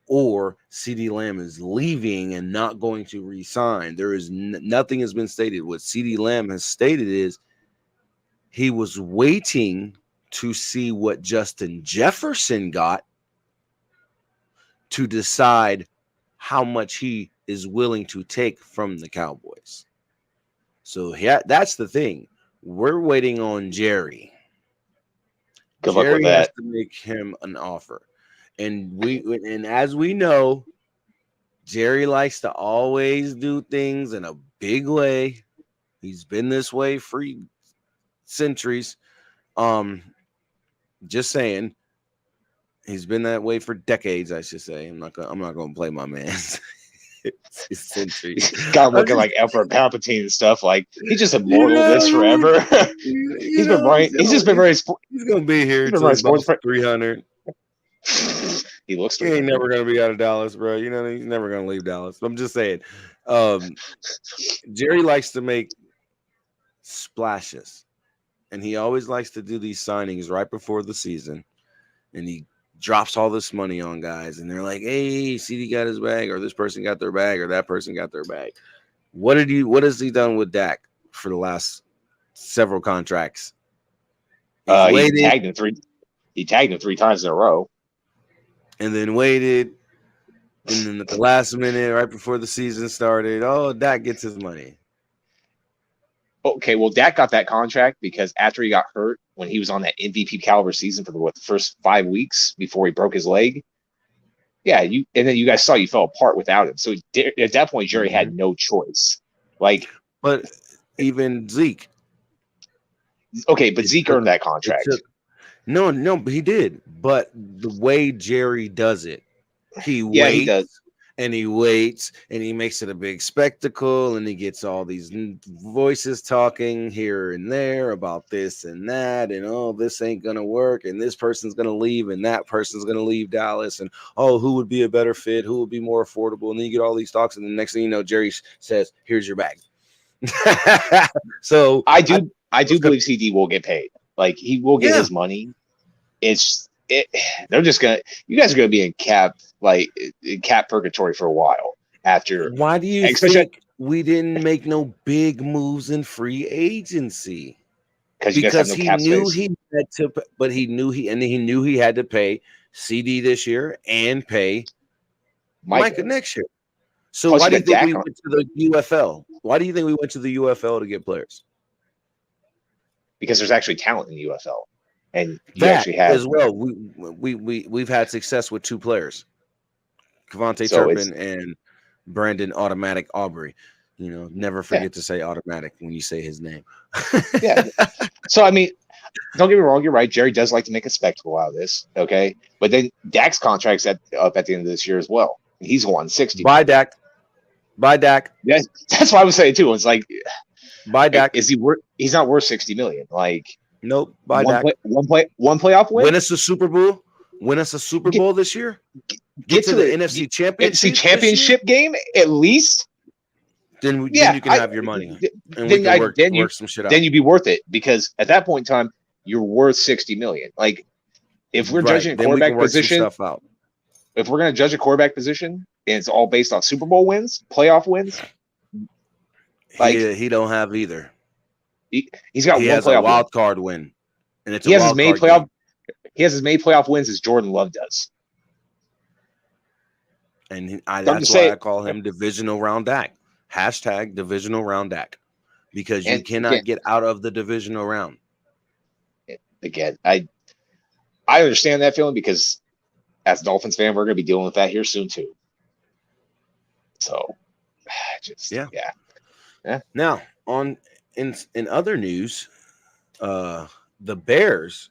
Speaker 2: or CeeDee Lamb is leaving and not going to re-sign. There is nothing has been stated. What CeeDee Lamb has stated is he was waiting to see what Justin Jefferson got to decide how much he is willing to take from the Cowboys. So yeah, that's the thing. We're waiting on Jerry.
Speaker 3: Good luck with
Speaker 2: Jerry
Speaker 3: that.
Speaker 2: has to make him an offer. And as we know, Jerry likes to always do things in a big way. He's been this way for centuries. Just saying. He's been that way for decades, I should say. I'm not gonna play my man. It's centuries.
Speaker 3: Got him looking like Emperor Palpatine and stuff. Like he's just immortal this forever. He's been right. He's just been very.
Speaker 2: He's gonna be here
Speaker 3: He's been
Speaker 2: until
Speaker 3: right sports
Speaker 2: 300.
Speaker 3: He's He looks
Speaker 2: He ain't
Speaker 3: 300.
Speaker 2: never gonna be out of Dallas, bro. You know, he's never gonna leave Dallas. I'm just saying. Jerry likes to make splashes, and he always likes to do these signings right before the season, and he drops all this money on guys, and they're like, "Hey, CD got his bag, or this person got their bag, or that person got their bag." What has he done with Dak for the last several contracts?
Speaker 3: He tagged him 3 times in a row,
Speaker 2: and then waited, and then at the last minute, right before the season started, Dak gets his money.
Speaker 3: Okay, well, Dak got that contract because after he got hurt, when he was on that MVP caliber season for the first 5 weeks before he broke his leg, and then you guys saw you fell apart without him. So at that point, Jerry had no choice.
Speaker 2: But even Zeke.
Speaker 3: Okay, but Zeke earned that contract.
Speaker 2: No, but he did. But the way Jerry does it, he waits.
Speaker 3: He does.
Speaker 2: And he waits, and he makes it a big spectacle, and he gets all these voices talking here and there about this and that, and this ain't gonna work, and this person's gonna leave, and that person's gonna leave Dallas, and who would be a better fit, who would be more affordable, and then you get all these talks, and the next thing you know, Jerry says, "Here's your bag." So
Speaker 3: I do believe CD will get paid. Like, he will get his money. They're just you guys are gonna be in cap purgatory for a while after.
Speaker 2: Why do you think we didn't make no big moves in free agency? Because he knew he had to, but he knew he had to pay CD this year and pay Micah next year. So why do you think we went to the UFL? Why do you think we went to the UFL to get players?
Speaker 3: Because there's actually talent in the UFL. And you
Speaker 2: that
Speaker 3: actually have
Speaker 2: as well. We've had success with 2 players, Kevontae Turpin and Brandon Automatic Aubrey. Never forget to say Automatic when you say his name.
Speaker 3: Yeah. So I mean, don't get me wrong. You're right. Jerry does like to make a spectacle out of this. Okay, but then Dak's contract's up at the end of this year as well. He's 160.
Speaker 2: Bye, Dak.
Speaker 3: Yes, that's what I was saying too. It's like,
Speaker 2: bye, Dak.
Speaker 3: Is he worth? He's not worth $60 million. Like.
Speaker 2: Nope. Bye, Dak.
Speaker 3: One playoff win.
Speaker 2: Win us a Super Bowl. Win us a Super Bowl this year. Get to the NFC Championship
Speaker 3: game at least.
Speaker 2: Then you can have your money. And we can work some shit out.
Speaker 3: Then you'd be worth it, because at that point in time, you're worth $60 million. Like, if we're judging a quarterback position, if we're going to judge a quarterback position, and it's all based on Super Bowl wins, playoff wins,
Speaker 2: he don't have either.
Speaker 3: He's got one
Speaker 2: playoff wild card win, and it's
Speaker 3: he has as many playoff wins as Jordan Love does.
Speaker 2: And that's why I call him divisional round Dak. # divisional round Dak, because you cannot get out of the divisional round.
Speaker 3: Again, I understand that feeling, because as a Dolphins fan, we're going to be dealing with that here soon too. So, yeah.
Speaker 2: Now in other news, the Bears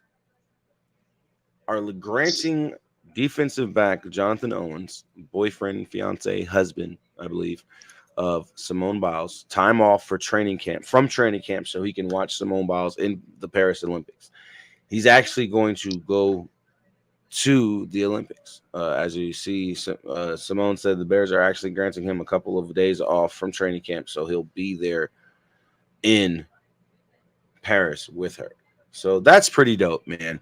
Speaker 2: are granting defensive back Jonathan Owens, boyfriend, fiance, husband, I believe, of Simone Biles, time off from training camp, so he can watch Simone Biles in the Paris Olympics. He's actually going to go to the Olympics. As you see, Simone said the Bears are actually granting him a couple of days off from training camp, so he'll be there in Paris with her. So that's pretty dope, man.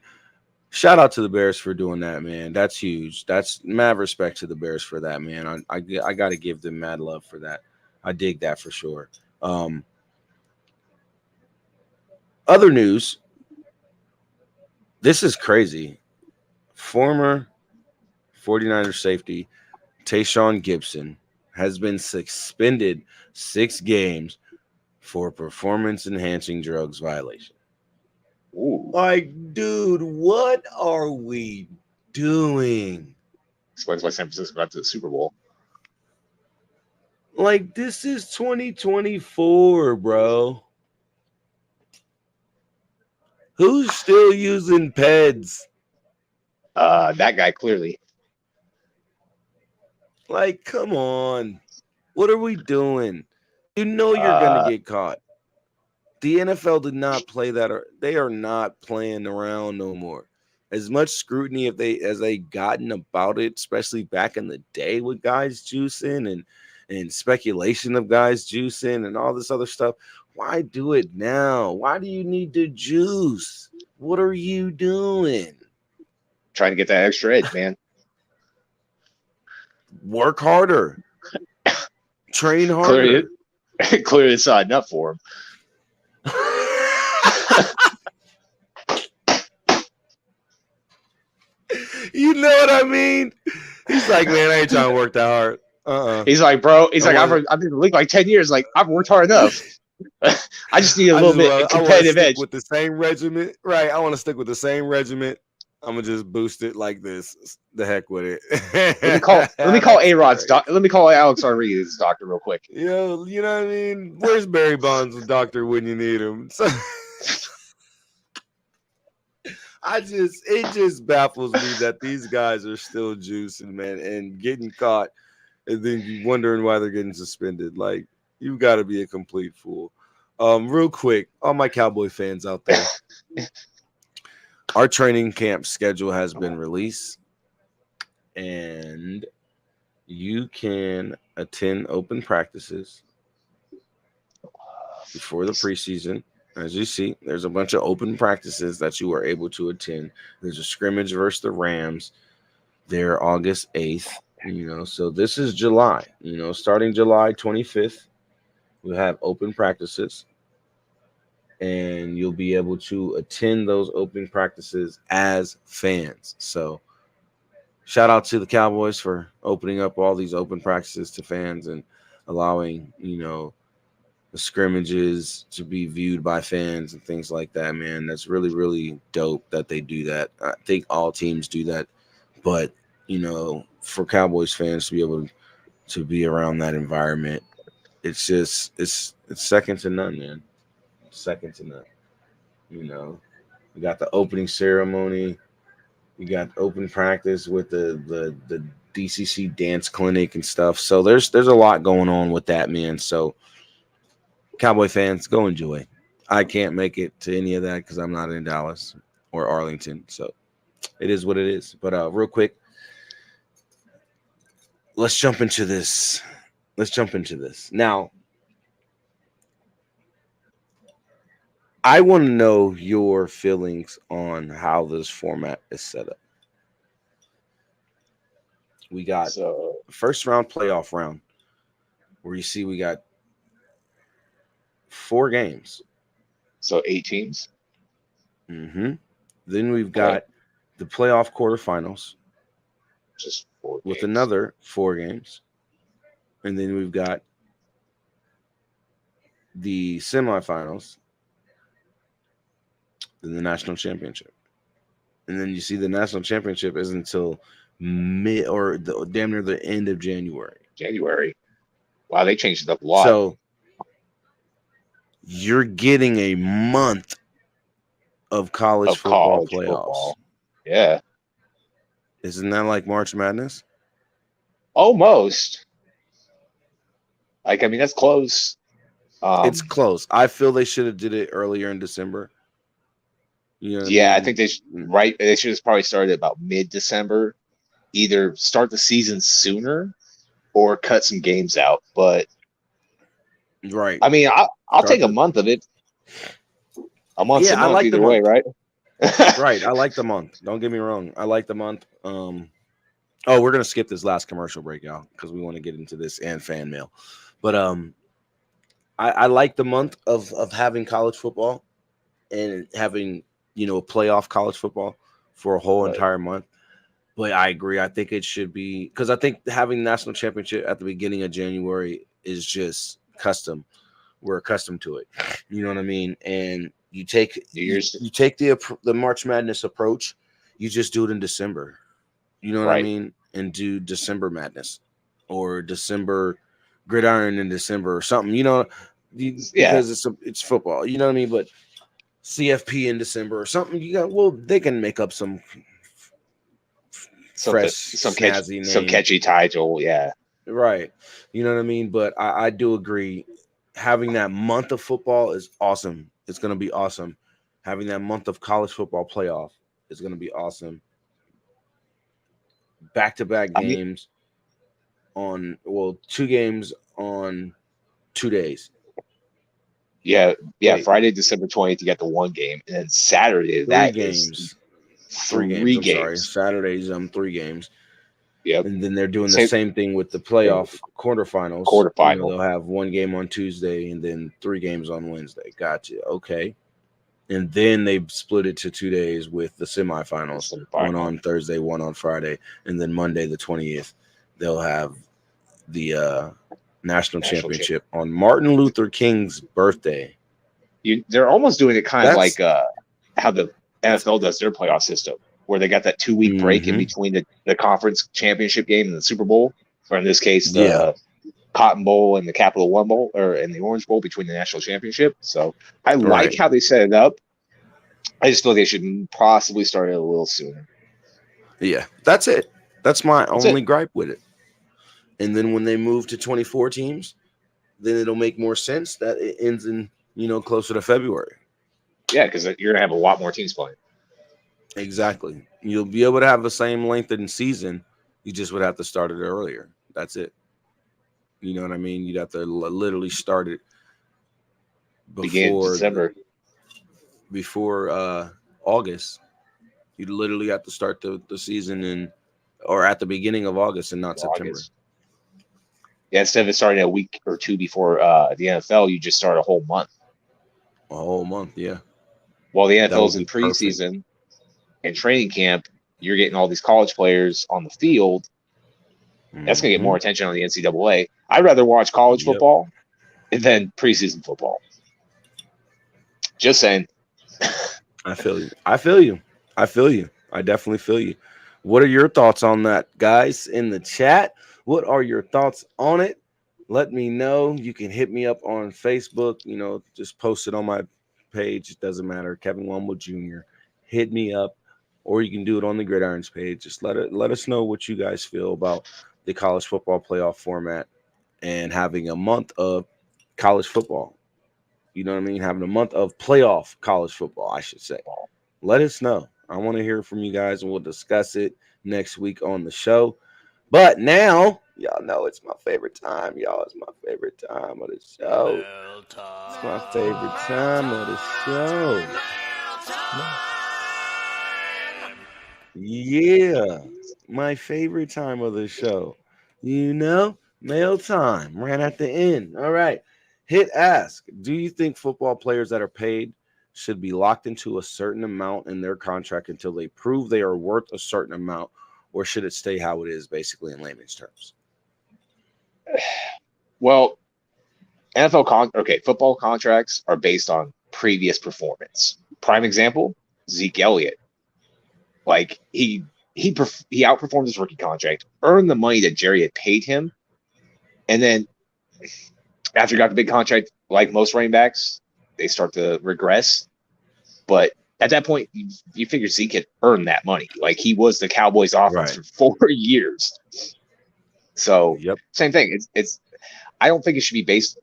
Speaker 2: Shout out to the Bears for doing that, man. That's huge. That's mad respect to the Bears for that, man. I got to give them mad love for that. I dig that for sure. Other news. This is crazy. Former 49ers safety Tayshaun Gibson has been suspended 6 games for performance-enhancing drugs violation.
Speaker 3: Ooh.
Speaker 2: Like, dude, what are we doing?
Speaker 3: Explains why San Francisco got to the Super Bowl.
Speaker 2: Like, this is 2024, bro. Who's still using PEDs?
Speaker 3: That guy, clearly.
Speaker 2: Like, come on. What are we doing? You know you're going to get caught. The NFL did not play that. They are not playing around no more. as much scrutiny as they gotten about it, especially back in the day with guys juicing and speculation of guys juicing and all this other stuff. Why do it now? Why do you need to juice? What are you doing?
Speaker 3: Trying to get that extra edge, man.
Speaker 2: Work harder. Train harder.
Speaker 3: Clearly it's not enough for him.
Speaker 2: You know what I mean? He's like, man, I ain't trying to work that hard.
Speaker 3: He's like, bro. He's like, I've been in the league like 10 years. Like, I've worked hard enough. I just need a little bit of competitive edge
Speaker 2: with the same regiment, right? I want to stick with the same regiment. I'm gonna just boost it like this. The heck with it.
Speaker 3: Let me call A-Rod's doctor. Let me call Alex Rodriguez's doctor real quick.
Speaker 2: Yo, you know what I mean? Where's Barry Bonds' doctor when you need him? So, it just baffles me that these guys are still juicing, man, and getting caught, and then wondering why they're getting suspended. Like, you've got to be a complete fool. Real quick, all my Cowboy fans out there, our training camp schedule has been released, and you can attend open practices before the preseason. As you see, there's a bunch of open practices that you are able to attend. There's a scrimmage versus the Rams. They're August 8th, so this is July, starting July 25th, we'll have open practices, and you'll be able to attend those open practices as fans. So shout out to the Cowboys for opening up all these open practices to fans and allowing, the scrimmages to be viewed by fans and things like that, man. That's really, really dope that they do that. I think all teams do that, but for Cowboys fans to be able to be around that environment, it's second to none, man. Second to none. We got the opening ceremony, we got open practice with the DCC dance clinic and stuff. So there's a lot going on with that, man. So Cowboy fans, go enjoy. I can't make it to any of that because I'm not in Dallas or Arlington. So it is what it is. But real quick, let's jump into this. Now, I want to know your feelings on how this format is set up. We got first round playoff round where you see we got 4 games.
Speaker 3: So 8 teams.
Speaker 2: Mm-hmm. Then we've got the playoff quarterfinals.
Speaker 3: Just 4
Speaker 2: with
Speaker 3: games.
Speaker 2: Another 4 games. And then we've got the semifinals. Then the national championship. And then you see the national championship is until damn near the end of January.
Speaker 3: Wow, they changed it up a lot.
Speaker 2: So you're getting a month of college football playoffs.
Speaker 3: Yeah.
Speaker 2: Isn't that like March Madness?
Speaker 3: Almost. That's close.
Speaker 2: It's close. I feel they should have did it earlier in December.
Speaker 3: I think they should have probably started about mid-December. Either start the season sooner or cut some games out. But
Speaker 2: right.
Speaker 3: I'll take a month of it. A month's a month
Speaker 2: like
Speaker 3: either way, right?
Speaker 2: Right. I like the month. Don't get me wrong. I like the month. We're gonna skip this last commercial break, y'all, because we want to get into this and fan mail. But I like the month of having college football and having playoff college football for a whole entire month. But I agree. I think it should be, because I think having national championship at the beginning of January is just custom. We're accustomed to it. You know what I mean? And you take the March Madness approach. You just do it in December. You know what I mean? And do December Madness or December Gridiron in December or something. Because it's football. You know what I mean? But CFP in December or something. They can make up some
Speaker 3: catchy title. Yeah.
Speaker 2: Right. You know what I mean? But I do agree. Having that month of football is awesome. It's going to be awesome. Having that month of college football playoff is going to be awesome. Back-to-back games on, well, 2 games on 2 days.
Speaker 3: Yeah.
Speaker 2: Wait.
Speaker 3: Friday, December 20th, you got the 1 game, and then Saturday,
Speaker 2: 3 games.
Speaker 3: 3
Speaker 2: games. Sorry, Saturdays 3 games.
Speaker 3: Yep.
Speaker 2: And then they're doing the same thing with the playoff quarterfinals.
Speaker 3: Quarterfinal.
Speaker 2: They'll have 1 game on Tuesday and then 3 games on Wednesday. Gotcha. Okay. And then they split it to 2 days with the semifinals. 1 on Thursday, 1 on Friday, and then Monday the 20th they'll have the national championship on Martin Luther King's birthday.
Speaker 3: They're almost doing it kind of like how the NFL does their playoff system, where they got that 2-week break in between the conference championship game and the Super Bowl, or in this case, the Cotton Bowl and the Capital One Bowl, or in the Orange Bowl between the national championship. So I like how they set it up. I just feel they should possibly start it a little sooner. Yeah,
Speaker 2: that's it. That's my only gripe with it. And then when they move to 24 teams, then it'll make more sense that it ends in, closer to February.
Speaker 3: Yeah, because you're going to have a lot more teams playing.
Speaker 2: Exactly. You'll be able to have the same length in season. You just would have to start it earlier. That's it. You know what I mean? You'd have to literally start it before
Speaker 3: December.
Speaker 2: Before August. You'd literally have to start the season or at the beginning of August and not September.
Speaker 3: Yeah, instead of it starting a week or 2 before the NFL, you just start a whole month.
Speaker 2: A whole month, yeah.
Speaker 3: While the NFL's in preseason and training camp, you're getting all these college players on the field. That's going to get more attention on the NCAA. I'd rather watch college football than preseason football. Just saying.
Speaker 2: I feel you. I definitely feel you. What are your thoughts on that, guys, in the chat? What are your thoughts on it? Let me know. You can hit me up on Facebook. Just post it on my page. It doesn't matter. Kevin Wumble Jr. Hit me up, or you can do it on the Gridirons page. Just let us know what you guys feel about the college football playoff format and having a month of college football. You know what I mean? Having a month of playoff college football, I should say. Let us know. I want to hear from you guys, and we'll discuss it next week on the show. But now, y'all know it's my favorite time, y'all. It's my favorite time of the show. It's my favorite time of the show. Yeah, my favorite time of the show. Mail time, right at the end. All right. Hit ask. Do you think football players that are paid should be locked into a certain amount in their contract until they prove they are worth a certain amount, or should it stay how it is, basically, in layman's terms?
Speaker 3: Well, football contracts are based on previous performance. Prime example, Zeke Elliott. Like, he outperformed his rookie contract, earned the money that Jerry had paid him, and then after he got the big contract, like most running backs, they start to regress. But at that point, you figure Zeke had earned that money. Like, he was the Cowboys' offense for 4 years. So, same thing. I don't think it should be based.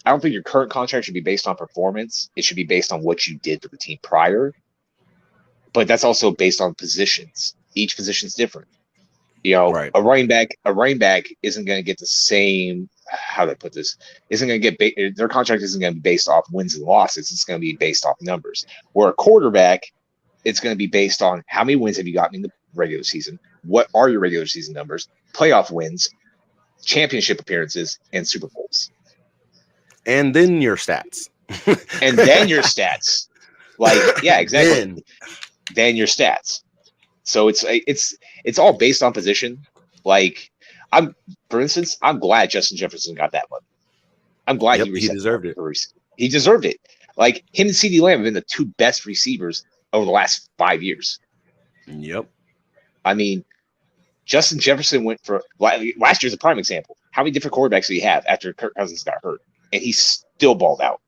Speaker 3: I don't think your current contract should be based on performance. It should be based on what you did for the team prior. But that's also based on positions. Each position's different. A running back isn't going to get the same. How do I put this? Isn't going to get their contract isn't going to be based off wins and losses. It's going to be based off numbers. Where a quarterback, it's going to be based on how many wins have you gotten in the regular season? What are your regular season numbers? Playoff wins, championship appearances, and Super Bowls.
Speaker 2: And then your stats.
Speaker 3: Like, yeah, exactly. Then your stats. So it's all based on position. Like, for instance, I'm glad Justin Jefferson got that one. I'm glad he
Speaker 2: deserved it.
Speaker 3: He deserved it. Like, him and CeeDee Lamb have been the 2 best receivers over the last 5 years.
Speaker 2: Yep.
Speaker 3: I mean, Justin Jefferson went for last year's a prime example. How many different quarterbacks did he have after Kirk Cousins got hurt? And he still balled out.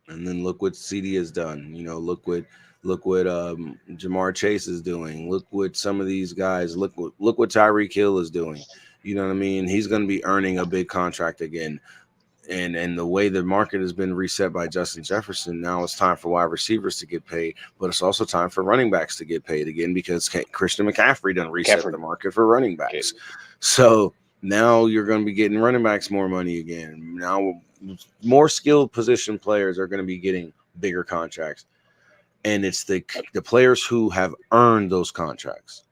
Speaker 2: And then look what CeeDee has done. Look what Jamar Chase is doing. Look what some of these guys. Look what Tyreek Hill is doing. You know what I mean? He's going to be earning a big contract again. and the way the market has been reset by Justin Jefferson, now it's time for wide receivers to get paid, but it's also time for running backs to get paid again because Christian McCaffrey done reset the market for running backs. So now you're going to be getting running backs more money again. Now more skilled position players are going to be getting bigger contracts, and it's the players who have earned those contracts.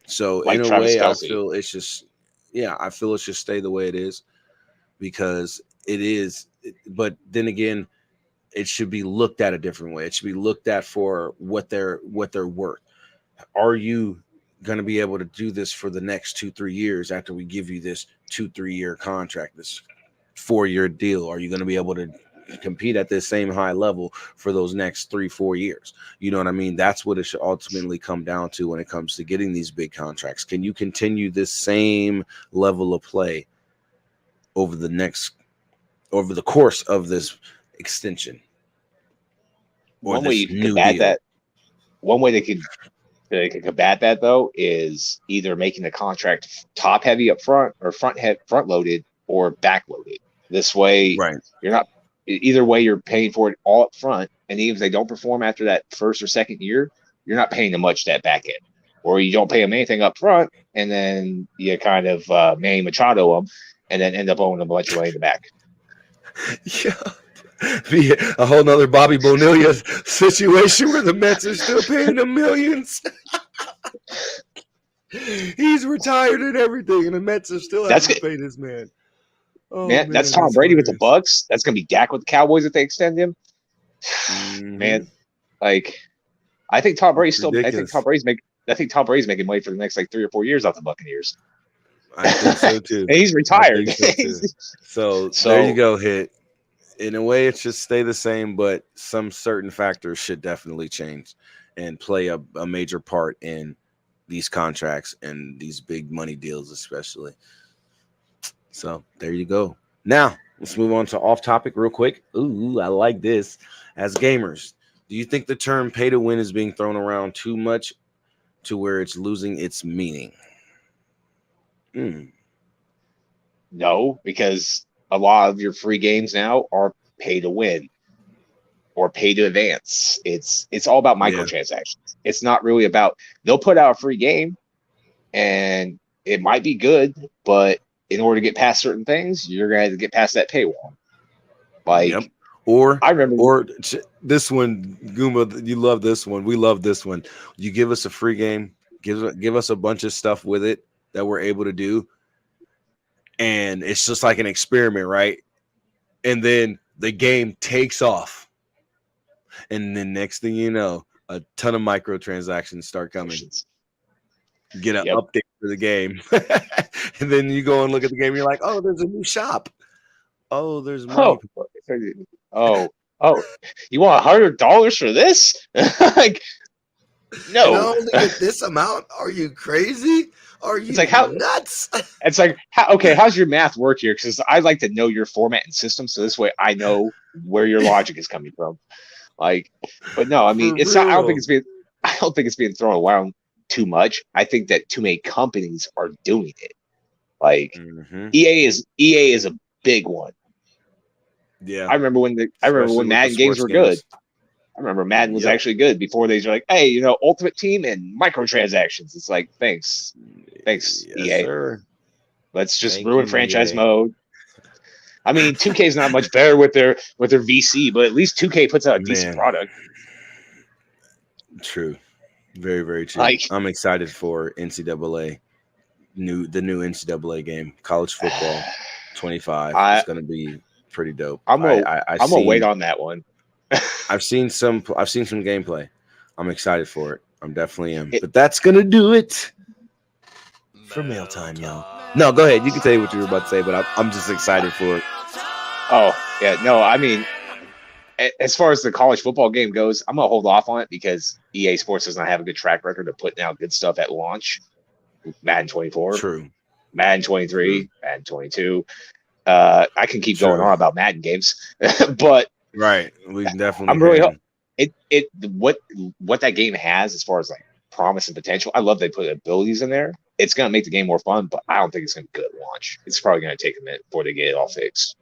Speaker 2: So like in a way, I feel it's just stay the way it is because it is. But then again, it should be looked at a different way. It should be looked at for what they're worth. Are you going to be able to do this for the next 2-3 years after we give you this 2-3 year contract, this 4-year deal? Are you going to be able to compete at this same high level for those next 3-4 years? You know what I mean? That's what it should ultimately come down to when it comes to getting these big contracts. Can you continue this same level of play over the course of this extension?
Speaker 3: One way you can combat that, one way they could combat that though is either making the contract top heavy up front or front loaded or back loaded. This way,
Speaker 2: right?
Speaker 3: You're not. Either way, you're paying for it all up front, and even if they don't perform after that first or second year, you're not paying them much that back end, or you don't pay them anything up front, and then you kind of Manny Machado them, and then end up owing them a bunch of money in the back.
Speaker 2: Yeah, be a whole nother Bobby Bonilla situation where the Mets are still paying him millions. He's retired and everything, and the Mets are still having to pay this man. Oh,
Speaker 3: man, that's Tom Brady with the Bucks. That's gonna be Dak with the Cowboys if they extend him. Man, like I think Tom Brady's still. I think Tom Brady's making money for the next 3 or 4 years off the Buccaneers.
Speaker 2: I think so too.
Speaker 3: And he's retired.
Speaker 2: So there you go. Hit. In a way, it should stay the same, but some certain factors should definitely change and play a major part in these contracts and these big money deals, especially. So there you go. Now let's move on to off topic real quick. Ooh, I like this. As gamers, do you think the term pay to win is being thrown around too much to where it's losing its meaning?
Speaker 3: No, because a lot of your free games now are pay to win or pay to advance. It's all about microtransactions. Yeah. It's not really about, they'll put out a free game and it might be good, but in order to get past certain things, you're gonna have to get past that paywall.
Speaker 2: Or this one, Goomba, you love this one. We love this one. You give us a free game, give us a bunch of stuff with it that we're able to do, and it's just like an experiment, right? And then the game takes off, and then next thing you know, a ton of microtransactions start coming. Get an update for the game. And then you go and look at the game, and you're like, oh, there's a new shop. Oh, there's money.
Speaker 3: Oh, you want $100 for this? Like, no.
Speaker 2: And I only get this amount? Are you crazy? Are you nuts?
Speaker 3: It's like, how's your math work here? Because I like to know your format and system, so this way I know where your logic is coming from. Like, but no, I mean, it's not. I don't think it's being thrown around too much. I think that too many companies are doing it. Like EA is a big one.
Speaker 2: Yeah,
Speaker 3: I remember when Madden games were good. I remember Madden was actually good before they were like, hey, Ultimate Team and microtransactions. It's like, thanks,
Speaker 2: yes,
Speaker 3: EA.
Speaker 2: Sir.
Speaker 3: Let's just ruin franchise mode. I mean, 2K is not much better with their VC, but at least 2K puts out a decent product.
Speaker 2: True. Very, very true. I'm excited for NCAA, the new NCAA game, college football 25. It's going to be pretty dope.
Speaker 3: I'm gonna wait on that one.
Speaker 2: I've seen some gameplay. I'm excited for it. I'm definitely am. But that's gonna do it for mail time, y'all. No, go ahead. You can say what you were about to say, but I'm just excited for it.
Speaker 3: Oh yeah, no, I mean, as far as the college football game goes, I'm gonna hold off on it because EA Sports does not have a good track record of putting out good stuff at launch. Madden 24,
Speaker 2: true.
Speaker 3: Madden 23, true. Madden 22. I can keep going on about Madden games, but
Speaker 2: right, we definitely.
Speaker 3: I'm really what that game has as far as like promise and potential. I love they put abilities in there. It's gonna make the game more fun, but I don't think it's gonna be good at launch. It's probably gonna take a minute before they get it all fixed.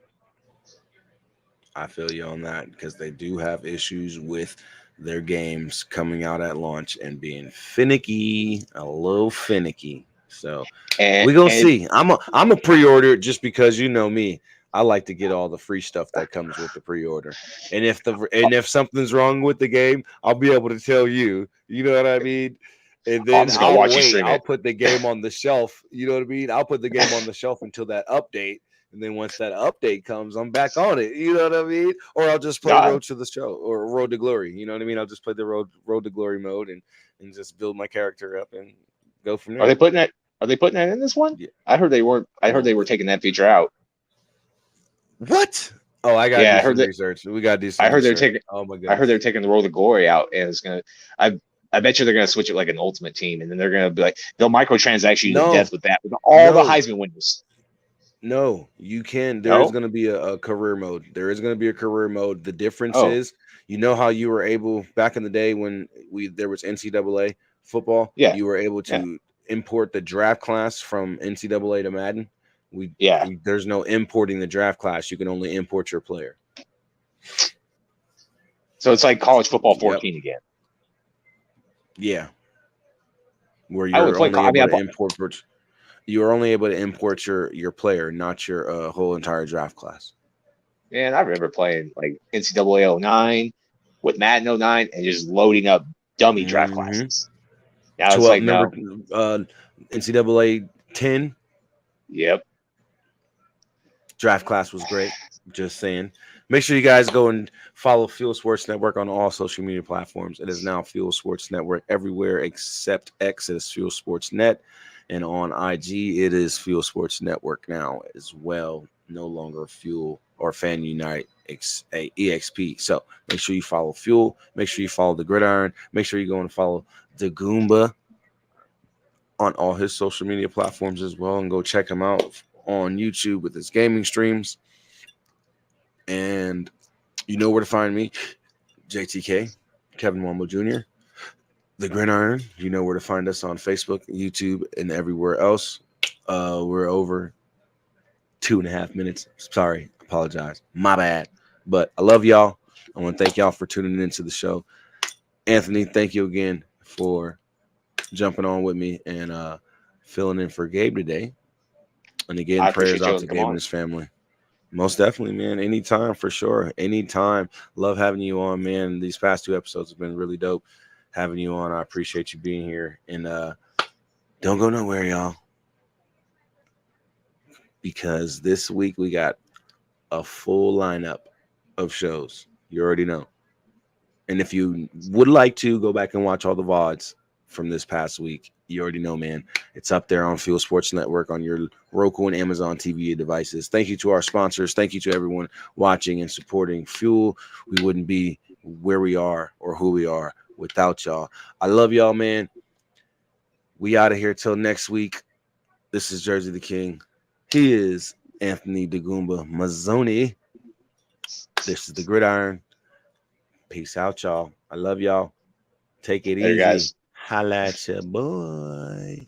Speaker 2: I feel you on that because they do have issues with their games coming out at launch and being finicky, a little finicky. So
Speaker 3: And
Speaker 2: we gonna see. I'm a pre-order just because you know me. I like to get all the free stuff that comes with the pre-order. And if something's wrong with the game, I'll be able to tell you. You know what I mean? And then
Speaker 3: I'm just gonna
Speaker 2: I'll
Speaker 3: watch you
Speaker 2: wait.
Speaker 3: stream
Speaker 2: I'll
Speaker 3: it.
Speaker 2: put the game on the shelf. You know what I mean? I'll put the game on the shelf until that update. And then once that update comes, I'm back on it. You know what I mean? Or I'll just play
Speaker 3: No,
Speaker 2: Road to the Show or Road to Glory. You know what I mean? I'll just play the Road to Glory mode and just build my character up and go from
Speaker 3: are
Speaker 2: there.
Speaker 3: they putting that in this one?
Speaker 2: Yeah.
Speaker 3: I heard they weren't. I heard they were taking that feature out.
Speaker 2: What? Oh, I gotta
Speaker 3: Yeah, I
Speaker 2: do
Speaker 3: heard
Speaker 2: some
Speaker 3: that.
Speaker 2: research. We gotta do some
Speaker 3: I heard they're
Speaker 2: research.
Speaker 3: taking.
Speaker 2: Oh my
Speaker 3: I
Speaker 2: goodness.
Speaker 3: heard they're taking the Road to Glory out, and it's gonna. I bet you they're gonna switch it like an Ultimate Team, and then they're gonna be like they'll microtransaction you to
Speaker 2: No.
Speaker 3: death with that, with all the
Speaker 2: No.
Speaker 3: Heisman winners.
Speaker 2: No, you can. There
Speaker 3: No?
Speaker 2: is going to be a career mode. There is going to be a career mode. The difference
Speaker 3: Oh.
Speaker 2: is, you know how you were able back in the day when there was NCAA football.
Speaker 3: Yeah.
Speaker 2: You were able to import the draft class from NCAA to Madden. There's no importing the draft class. You can only import your player.
Speaker 3: So it's like college football 14 again.
Speaker 2: Yeah. Where
Speaker 3: I
Speaker 2: you're
Speaker 3: would play.
Speaker 2: only able to import. You are only able to import your player, not your whole entire draft class.
Speaker 3: Man, I remember playing like NCAA 09 with Madden 09 and just loading up dummy draft classes. Now it's like no.
Speaker 2: NCAA 10.
Speaker 3: Yep.
Speaker 2: Draft class was great. Just saying. Make sure you guys go and follow Fuel Sports Network on all social media platforms. It is now Fuel Sports Network everywhere except X. It is Fuel Sports Net. And on IG, it is Fuel Sports Network now as well. No longer Fuel or Fan Unite EXP. So make sure you follow Fuel. Make sure you follow the Gridiron. Make sure you go and follow the Goomba on all his social media platforms as well. And go check him out on YouTube with his gaming streams. And you know where to find me. JTK, Kevin Wombo Jr., The Gridiron. You know where to find us on Facebook, YouTube, and everywhere else. We're over 2.5 minutes. Sorry, apologize. My bad. But I love y'all. I want to thank y'all for tuning into the show. Anthony, thank you again for jumping on with me and filling in for Gabe today. And again, prayers out to Gabe and his family. Most definitely, man. Anytime, for sure. Anytime. Love having you on, man. These past 2 episodes have been really dope. Having you on, I appreciate you being here. And don't go nowhere, y'all, because this week we got a full lineup of shows. You already know. And if you would like to go back and watch all the VODs from this past week, you already know, man. It's up there on Fuel Sports Network on your Roku and Amazon TV devices. Thank you to our sponsors. Thank you to everyone watching and supporting Fuel. We wouldn't be where we are or who we are without y'all. I love y'all, man. We out of here till next week. This is Jersey the King. He is Anthony DeGoomba Mazzoni. This is the Gridiron. Peace out, y'all. I love y'all. Take it easy.
Speaker 3: Guys.
Speaker 2: Holla at ya, boy.